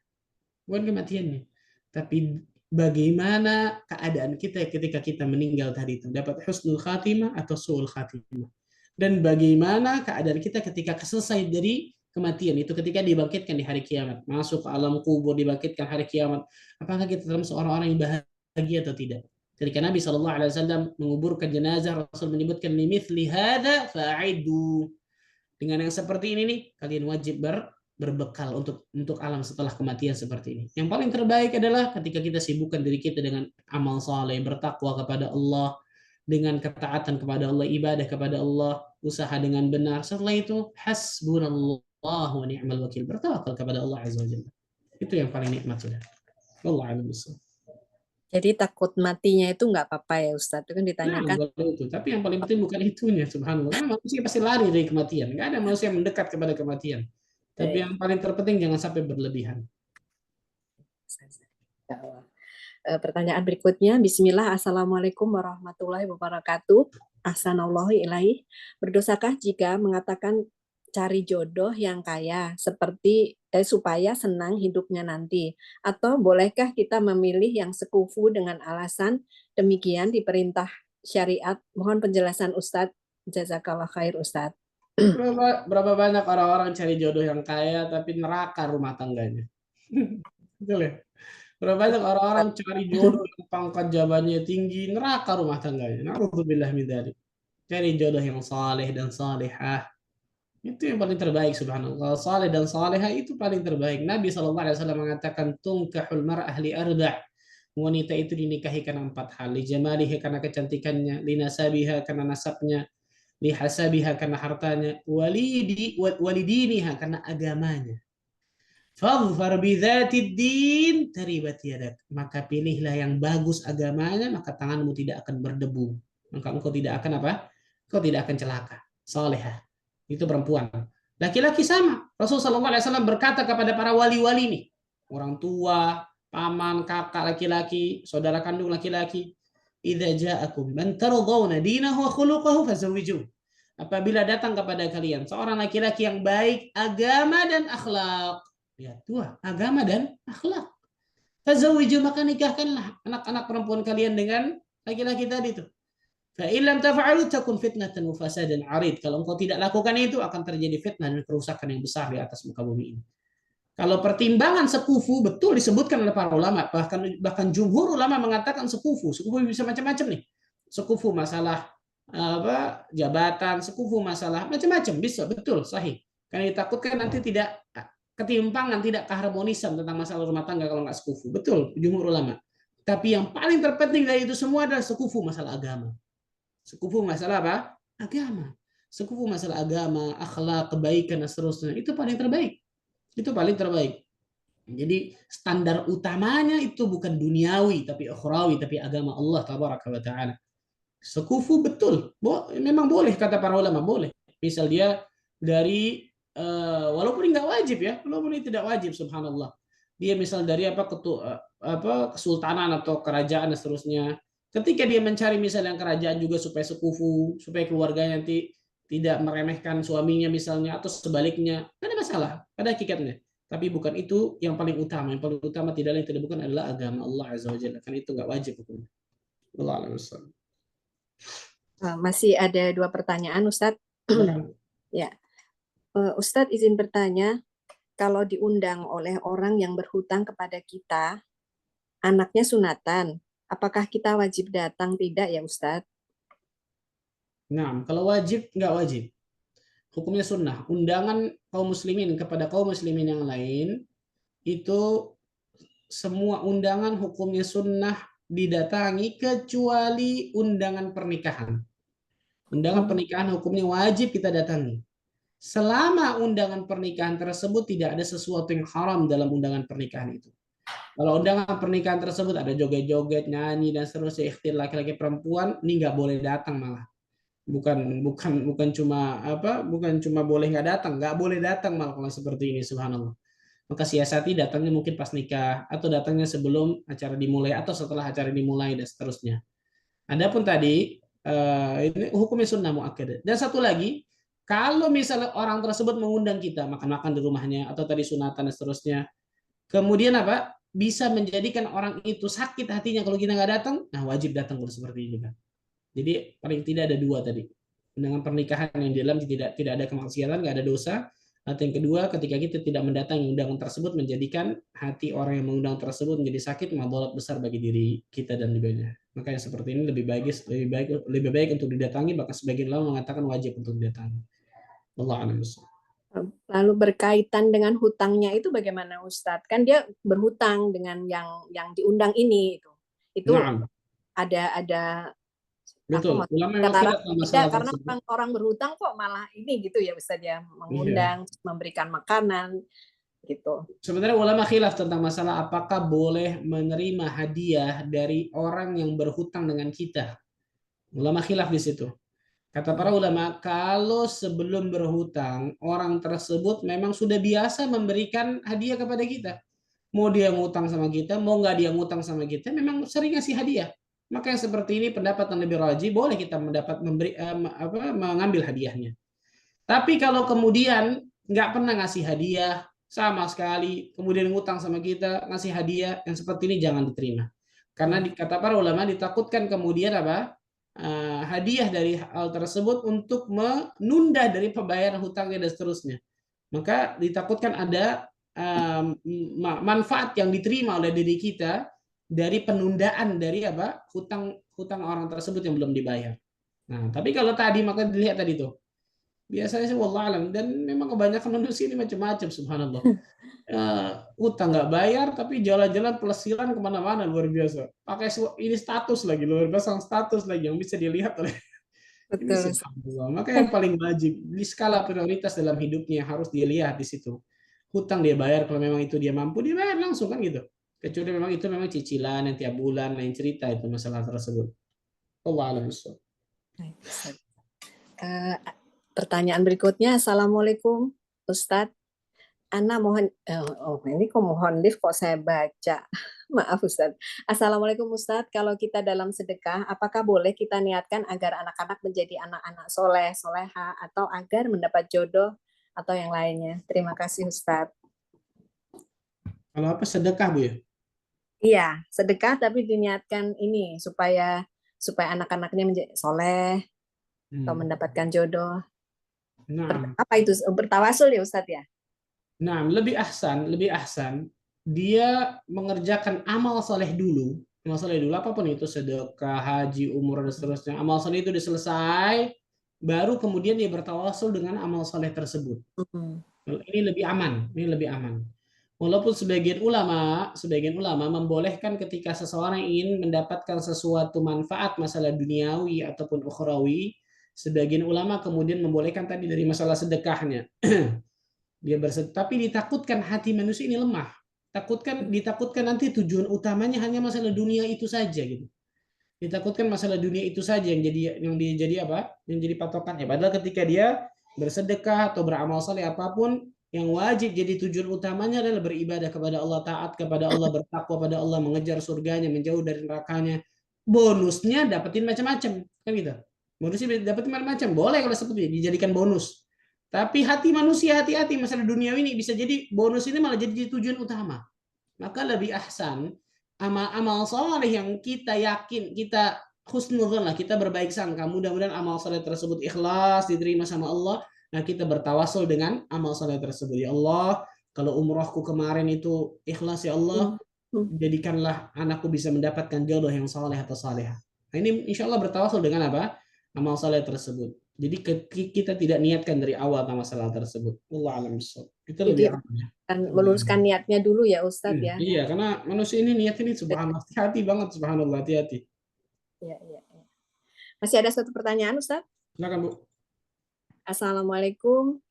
bukan kematiannya, tapi bagaimana keadaan kita ketika kita meninggal tadi itu, dapat husnul khatimah atau su'ul khatimah, dan bagaimana keadaan kita ketika selesai dari kematian itu, ketika dibangkitkan di hari kiamat, masuk ke alam kubur, dibangkitkan hari kiamat, apakah kita termasuk orang-orang yang bahagia atau tidak. Ketika Nabi SAW menguburkan jenazah, Rasul menyebutkan limithli hadza fa'iddu, dengan yang seperti ini nih kalian wajib berbekal untuk alam setelah kematian seperti ini. Yang paling terbaik adalah ketika kita sibukkan diri kita dengan amal saleh, bertakwa kepada Allah, dengan ketaatan kepada Allah, ibadah kepada Allah, usaha dengan benar. Setelah itu hasbunallah wa ni'mal wakil, bertawakal kepada Allah azza wajalla. Itu yang paling nikmat sudah. Wallahu a'lam bishawab. Jadi takut matinya itu nggak apa-apa ya Ustadz. Itu kan Nah, ditanyakan. kalau itu. Tapi yang paling penting bukan itunya, subhanallah. Karena manusia pasti lari dari kematian. Nggak ada manusia yang mendekat kepada kematian. Tapi Baik. yang paling terpenting jangan sampai berlebihan. Ya Allah. Pertanyaan berikutnya, Bismillah, Assalamualaikum warahmatullahi wabarakatuh. Ahsanallahu ilaih. Berdosakah jika mengatakan cari jodoh yang kaya seperti supaya senang hidupnya nanti? Atau bolehkah kita memilih yang sekufu dengan alasan demikian diperintah syariat? Mohon penjelasan Ustadz. Jazakallah khair Ustadz. Berapa banyak orang-orang cari jodoh yang kaya tapi neraka rumah tangganya. Betul ya? Berapa banyak orang-orang cari jodoh yang pangkat jabatannya tinggi, neraka rumah tangganya. Na'udzubillah min dzalik. Cari jodoh yang saleh dan salihah. Itu yang paling terbaik, subhanallah. Saleh dan salihah itu paling terbaik. Nabi SAW mengatakan tunkahul mar'ah li arba'. Wanita itu dinikahi karena 4 hal. Li jamalihi karena kecantikannya, li nasabiha karena nasabnya, lihasabiha karena hartanya, walidiniha karena agamanya. Fadhfar bidzatid din taribat yadak. Maka pilihlah yang bagus agamanya, maka tanganmu tidak akan berdebu. Maka engkau tidak akan apa? Engkau tidak akan celaka. Salihah. Itu perempuan. Laki-laki sama. Rasulullah SAW berkata kepada para wali-wali nih, orang tua, paman, kakak laki-laki, saudara kandung laki-laki, idza ja'akum man tardawna dinahu wa khuluquhu fazawwijuh. Apabila datang kepada kalian seorang laki-laki yang baik agama dan akhlak, lihat dua, agama dan akhlak, fazawwiju, maka nikahkanlah anak-anak perempuan kalian dengan laki-laki tadi itu. Fa illam taf'alu takun fitnatan wa fasadan 'arid. Kalau engkau tidak lakukan itu akan terjadi fitnah dan kerusakan yang besar di atas muka bumi ini. Kalau pertimbangan sekufu betul disebutkan oleh para ulama, bahkan jumhur ulama mengatakan sekufu bisa macam-macam nih. Sekufu masalah apa jabatan, sekufu masalah macam-macam, bisa betul sahih. Karena ditakutkan nanti tidak ketimpangan, tidak keharmonisan tentang masalah rumah tangga kalau nggak sekufu. Betul jumhur ulama. Tapi yang paling terpenting dari itu semua adalah sekufu masalah agama. Sekufu masalah apa? Agama. Sekufu masalah agama, akhlak, kebaikan dan seterusnya. Itu paling terbaik. Itu paling terbaik. Jadi standar utamanya itu bukan duniawi tapi ukhrawi, tapi agama Allah tabaraka wa taala. Sekufu betul. Memang boleh kata para ulama, boleh. Misal dia dari walaupun nggak wajib ya, walaupun ini tidak wajib, subhanallah. Dia misal dari kesultanan atau kerajaan dan seterusnya. Ketika dia mencari misalnya kerajaan juga supaya sekufu, supaya keluarganya nanti tidak meremehkan suaminya misalnya atau sebaliknya, tidak ada masalah pada hakikatnya. Tapi bukan itu yang paling utama. Yang paling utama tidak lain tidak bukan adalah agama Allah azza wajalla. Kan itu nggak wajib hukumnya. Allah a'lam bishawab. Masih ada 2 pertanyaan Ustadz. Ya, Ustadz izin bertanya, kalau diundang oleh orang yang berhutang kepada kita, anaknya sunatan, apakah kita wajib datang? Tidak ya Ustadz? Nah, kalau wajib nggak wajib. hukumnya sunnah. Undangan kaum muslimin kepada kaum muslimin yang lain itu semua undangan hukumnya sunnah didatangi kecuali undangan pernikahan. Undangan Oh, pernikahan hukumnya wajib kita datangi. Selama undangan pernikahan tersebut tidak ada sesuatu yang haram dalam undangan pernikahan itu. Kalau undangan pernikahan tersebut ada joget-joget, nyanyi dan seterusnya, ikhtiar laki-laki perempuan, ini nggak boleh datang malah. Bukan cuma bukan cuma boleh nggak datang, nggak boleh datang malah kalau seperti ini, subhanallah. Maka siasati datangnya mungkin pas nikah atau datangnya sebelum acara dimulai atau setelah acara dimulai dan seterusnya. Adapun tadi ini hukumnya sunnah muakkadah. Dan satu lagi, kalau misalnya orang tersebut mengundang kita makan-makan di rumahnya atau tadi sunatan dan seterusnya, kemudian apa? Bisa menjadikan orang itu sakit hatinya kalau kita nggak datang, nah wajib datang kalau seperti ini kan. Jadi paling tidak ada dua tadi. Dengan pernikahan yang di dalam tidak ada kemaksiatan, nggak ada dosa. Atau yang kedua, ketika kita tidak mendatangi undangan tersebut menjadikan hati orang yang mengundang tersebut menjadi sakit, madarat besar bagi diri kita dan lainnya. Maka yang seperti ini lebih baik untuk didatangi, bahkan sebagian ulama mengatakan wajib untuk didatangi. Allah a'lam. lalu berkaitan dengan hutangnya itu bagaimana Ustadz? Kan dia berhutang dengan yang diundang ini itu. Itu Nah, ada aku betul. mau Ulama memang cara khilaf dalam tidak masalah karena tersebut. orang berhutang kok malah ini gitu ya Ustadz ya Iya. mengundang memberikan makanan gitu. Sebenarnya ulama khilaf tentang masalah apakah boleh menerima hadiah dari orang yang berhutang dengan kita. Ulama khilaf di situ. Kata para ulama, kalau sebelum berhutang, orang tersebut memang sudah biasa memberikan hadiah kepada kita. Mau dia ngutang sama kita, mau nggak dia ngutang sama kita, memang sering ngasih hadiah. Maka yang seperti ini pendapat yang lebih rajih, boleh kita mengambil hadiahnya. Tapi kalau kemudian nggak pernah ngasih hadiah sama sekali, kemudian ngutang sama kita, ngasih hadiah, yang seperti ini jangan diterima. Karena kata para ulama ditakutkan kemudian hadiah dari hal tersebut untuk menunda dari pembayaran hutangnya dan seterusnya. Maka ditakutkan ada manfaat yang diterima oleh diri kita dari penundaan dari hutang hutang orang tersebut yang belum dibayar. Nah, tapi kalau tadi maka dilihat tadi tuh biasanya sih wallah alam, dan memang kebanyakan manusia ini macam-macam, subhanallah. Utang nggak bayar tapi jalan-jalan pelesiran kemana-mana luar biasa. Pakai ini status lagi luar biasa, status lagi yang bisa dilihat oleh ini, Betul. subhanallah. Maka yang paling wajib di skala prioritas dalam hidupnya harus dilihat di situ. Hutang dia bayar kalau memang itu dia mampu, dia bayar langsung kan gitu. Kecuali memang itu memang cicilan yang tiap bulan, lain cerita itu masalah tersebut. Allah alam. Eh, pertanyaan berikutnya, Assalamualaikum Ustadz. Ana mohon, ini kok mohon lift kok saya baca. Maaf Ustadz. Assalamualaikum Ustadz, kalau kita dalam sedekah, apakah boleh kita niatkan agar anak-anak menjadi anak-anak soleh, soleha, atau agar mendapat jodoh atau yang lainnya? Terima kasih Ustadz. Kalau apa sedekah Bu ya? Iya, sedekah tapi diniatkan ini supaya supaya anak-anaknya menjadi soleh atau Hmm. mendapatkan jodoh. Nah, Apa itu? Bertawasul ya Ustadz ya? Nah, lebih ahsan dia mengerjakan amal soleh dulu. Amal soleh dulu apapun itu, sedekah, haji, umur dan seterusnya. Amal soleh itu udah selesai, baru kemudian dia bertawasul dengan amal soleh tersebut. Hmm. Ini lebih aman, ini lebih aman. Walaupun sebagian ulama membolehkan ketika seseorang ingin mendapatkan sesuatu manfaat masalah duniawi ataupun ukhrawi, sebagian ulama kemudian membolehkan tadi dari masalah sedekahnya. Dia bersedekah, tapi ditakutkan hati manusia ini lemah. Ditakutkan nanti tujuan utamanya hanya masalah dunia itu saja gitu. Ditakutkan masalah dunia itu saja yang jadi apa? Yang jadi patokannya. Padahal ketika dia bersedekah atau beramal saleh apapun, yang wajib jadi tujuan utamanya adalah beribadah kepada Allah, taat kepada Allah, bertakwa pada Allah, mengejar surganya, menjauh dari nerakanya. Bonusnya dapetin macam-macam, kan gitu. Bonusnya dapetin macam-macam. Boleh kalau seperti itu dijadikan bonus. Tapi hati manusia, hati-hati masalah dunia ini bisa jadi bonus ini malah jadi tujuan utama. Maka lebih ahsan amal-amal soleh yang kita yakin, kita husnuzon lah, kita berbaik sangka, mudah-mudahan amal soleh tersebut ikhlas, diterima sama Allah. Nah, kita bertawasul dengan amal soleh tersebut. Ya Allah, kalau umrohku kemarin itu ikhlas ya Allah, jadikanlah anakku bisa mendapatkan jodoh yang soleh atau salehah. Nah, ini insya Allah bertawasul dengan apa? Amal soleh tersebut. Jadi kita tidak niatkan dari awal masalah tersebut. Allah alam bisawab. Itu Jadi lebih aman ya. kan Lebih aman. meluruskan niatnya dulu ya Ustadz ya. Iya, karena manusia ini niat ini subhanallah, hati-hati banget subhanallah, hati-hati. Iya, iya, iya. Masih ada satu pertanyaan Ustadz? Silakan Bu. Assalamualaikum.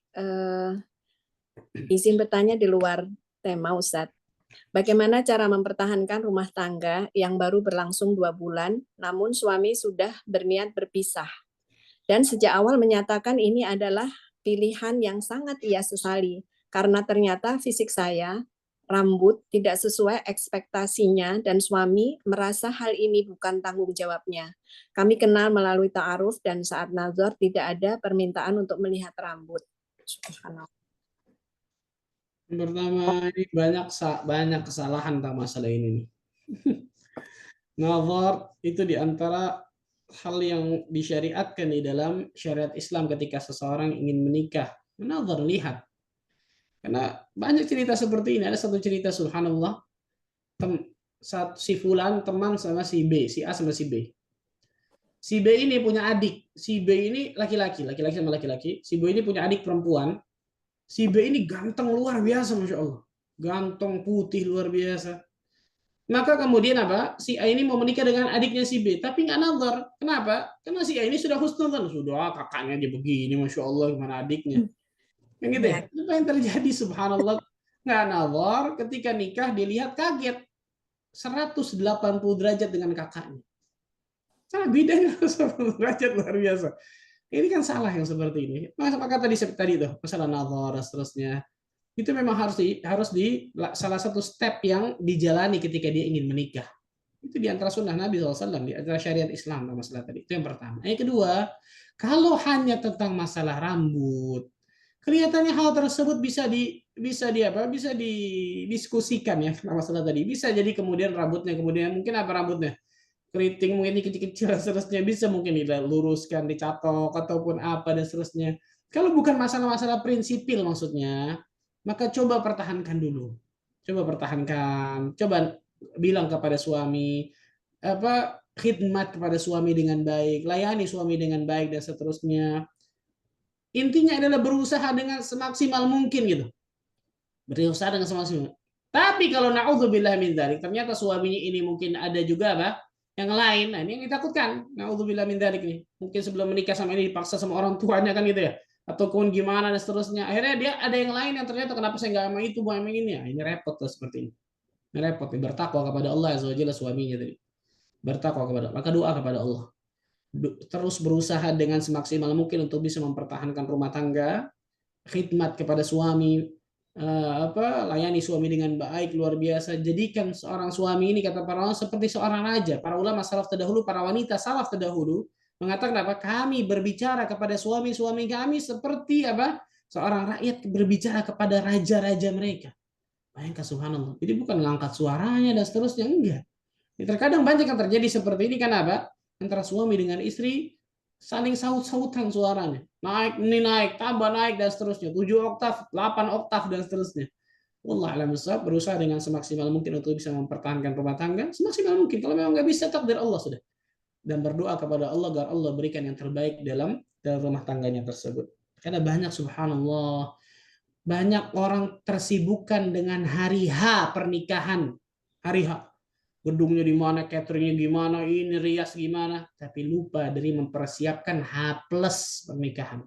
Izin bertanya di luar tema Ustadz. Bagaimana cara mempertahankan rumah tangga yang baru berlangsung 2 bulan, namun suami sudah berniat berpisah? Dan sejak awal menyatakan ini adalah pilihan yang sangat ia sesali, karena ternyata fisik saya, rambut tidak sesuai ekspektasinya dan suami merasa hal ini bukan tanggung jawabnya. Kami kenal melalui ta'aruf dan saat nazar tidak ada permintaan untuk melihat rambut. Subhanallah. Yang pertama, ini banyak kesalahan tentang masalah ini nih. Nazar itu di antara hal yang disyariatkan di dalam syariat Islam ketika seseorang ingin menikah. Nazar, lihat. Karena banyak cerita seperti ini. Ada satu cerita subhanallah, si fulan teman sama si B, si A sama si B. Si B ini punya adik. Si B ini laki-laki sama laki-laki. Si B ini punya adik perempuan. Si B ini ganteng luar biasa, masya Allah. Ganteng putih luar biasa. Maka kemudian apa? Si A ini mau menikah dengan adiknya si B, tapi nggak nazar. Kenapa? Karena si A ini sudah husnuzan, sudah kakaknya dia begini, masya Allah, gimana adiknya? Yang gitu ya. Apa yang terjadi? Subhanallah, nggak nazar. Ketika nikah dilihat kaget 180 derajat dengan kakaknya. Sangat bedanya 180 derajat luar biasa. Ini kan salah yang seperti ini. Maka tadi itu masalah nazar dan seterusnya. Itu memang harus di salah satu step yang dijalani ketika dia ingin menikah. Itu di antara sunnah Nabi SAW, di antara syariat Islam masalah tadi. Itu yang pertama. Yang kedua, kalau hanya tentang masalah rambut, kelihatannya hal tersebut bisa didiskusikan ya masalah tadi. Bisa jadi kemudian kemudian mungkin apa rambutnya? Keriting mungkin kecil-kecil dan seterusnya, bisa mungkin diluruskan, dicatok ataupun apa dan seterusnya. Kalau bukan masalah-masalah prinsipil maksudnya, maka coba pertahankan dulu. Coba pertahankan, coba bilang kepada suami, khidmat kepada suami dengan baik, layani suami dengan baik dan seterusnya. Intinya adalah berusaha dengan semaksimal mungkin gitu. Berusaha dengan semaksimal. Tapi kalau naudzubillah min dzalik, ternyata suaminya ini mungkin ada juga yang lain. Nah, ini yang ditakutkan. Naudzubillah min dzalik nih. Mungkin sebelum menikah sama ini dipaksa sama orang tuanya kan gitu ya. Ataupun gimana dan seterusnya. Akhirnya dia ada yang lain yang ternyata kenapa saya nggak sama itu, mau sama ini ya. Ini repot tuh seperti ini. Ini repot nih. Bertakwa kepada Allah azza wajalla suaminya tadi. Bertakwa kepada Allah. Maka doa kepada Allah. Terus berusaha dengan semaksimal mungkin untuk bisa mempertahankan rumah tangga, khidmat kepada suami, layani suami dengan baik luar biasa. Jadikan seorang suami ini, kata para ulama, seperti seorang raja. Para ulama salaf terdahulu, para wanita salaf terdahulu mengatakan apa? Kami berbicara kepada suami-suami kami seperti seorang rakyat berbicara kepada raja-raja mereka. Bayangkan subhanallah. Jadi bukan mengangkat suaranya dan seterusnya, enggak. Terkadang banyak yang terjadi seperti ini, kan antara suami dengan istri saling saut-sautan suaranya. Naik, tambah naik, dan seterusnya. 7 oktav, 8 oktav, dan seterusnya. Wallah alam bisawab, berusaha dengan semaksimal mungkin untuk bisa mempertahankan rumah tangga. Semaksimal mungkin. Kalau memang nggak bisa, takdir Allah sudah. Dan berdoa kepada Allah agar Allah berikan yang terbaik dalam rumah tangganya tersebut. Karena banyak subhanallah, banyak orang tersibukkan dengan hari H pernikahan. Hari H. Gedungnya di mana, cateringnya gimana, ini rias gimana, tapi lupa dari mempersiapkan H plus pernikahan.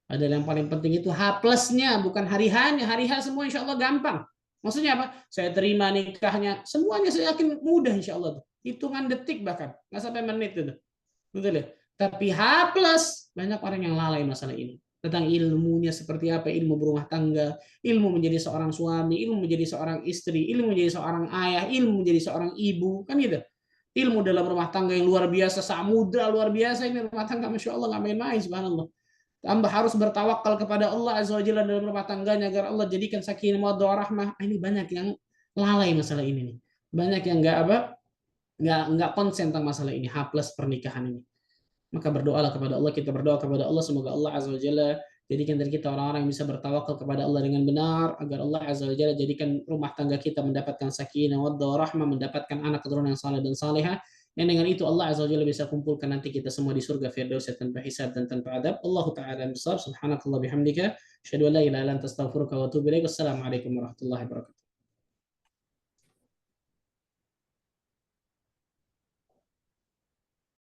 Ada yang paling penting itu H plusnya, bukan hari H-nya. Hari H semua insya Allah gampang. Maksudnya apa? Saya terima nikahnya, semuanya saya yakin mudah insya Allah. Hitungan detik bahkan, nggak sampai menit itu. Betul ya? Tapi H plus, banyak orang yang lalai masalah ini. Tentang ilmunya seperti apa, ilmu berumah tangga, ilmu menjadi seorang suami, ilmu menjadi seorang istri, ilmu menjadi seorang ayah, ilmu menjadi seorang ibu, kan gitu. Ilmu dalam rumah tangga yang luar biasa, samudra luar biasa ini rumah tangga, masya Allah nggak main-main, subhanallah. Tambah harus bertawakal kepada Allah azza wajalla dalam rumah tangganya agar Allah jadikan sakinah mawaddah rahmah. Ini banyak yang lalai masalah ini nih. Banyak yang nggak konsen tentang masalah ini, H plus pernikahan ini. Maka berdoalah kepada Allah, kita berdoa kepada Allah, semoga Allah azza wajalla jadikan dari kita orang-orang yang bisa bertawakal kepada Allah dengan benar, agar Allah azza wajalla jadikan rumah tangga kita mendapatkan sakinah mawaddah rahmah, mendapatkan anak keturunan yang saleh dan salehah, yang dengan itu Allah Azza wa Jalla bisa kumpulkan nanti kita semua di surga Firdaus tanpa hisab dan tanpa adab. Allahu taala bisawab. Subhanakallah bihamdika asyhadu an la ilaha illa anta astaghfiruka wa atubu ilaik. Wassalamualaikum warahmatullahi wabarakatuh.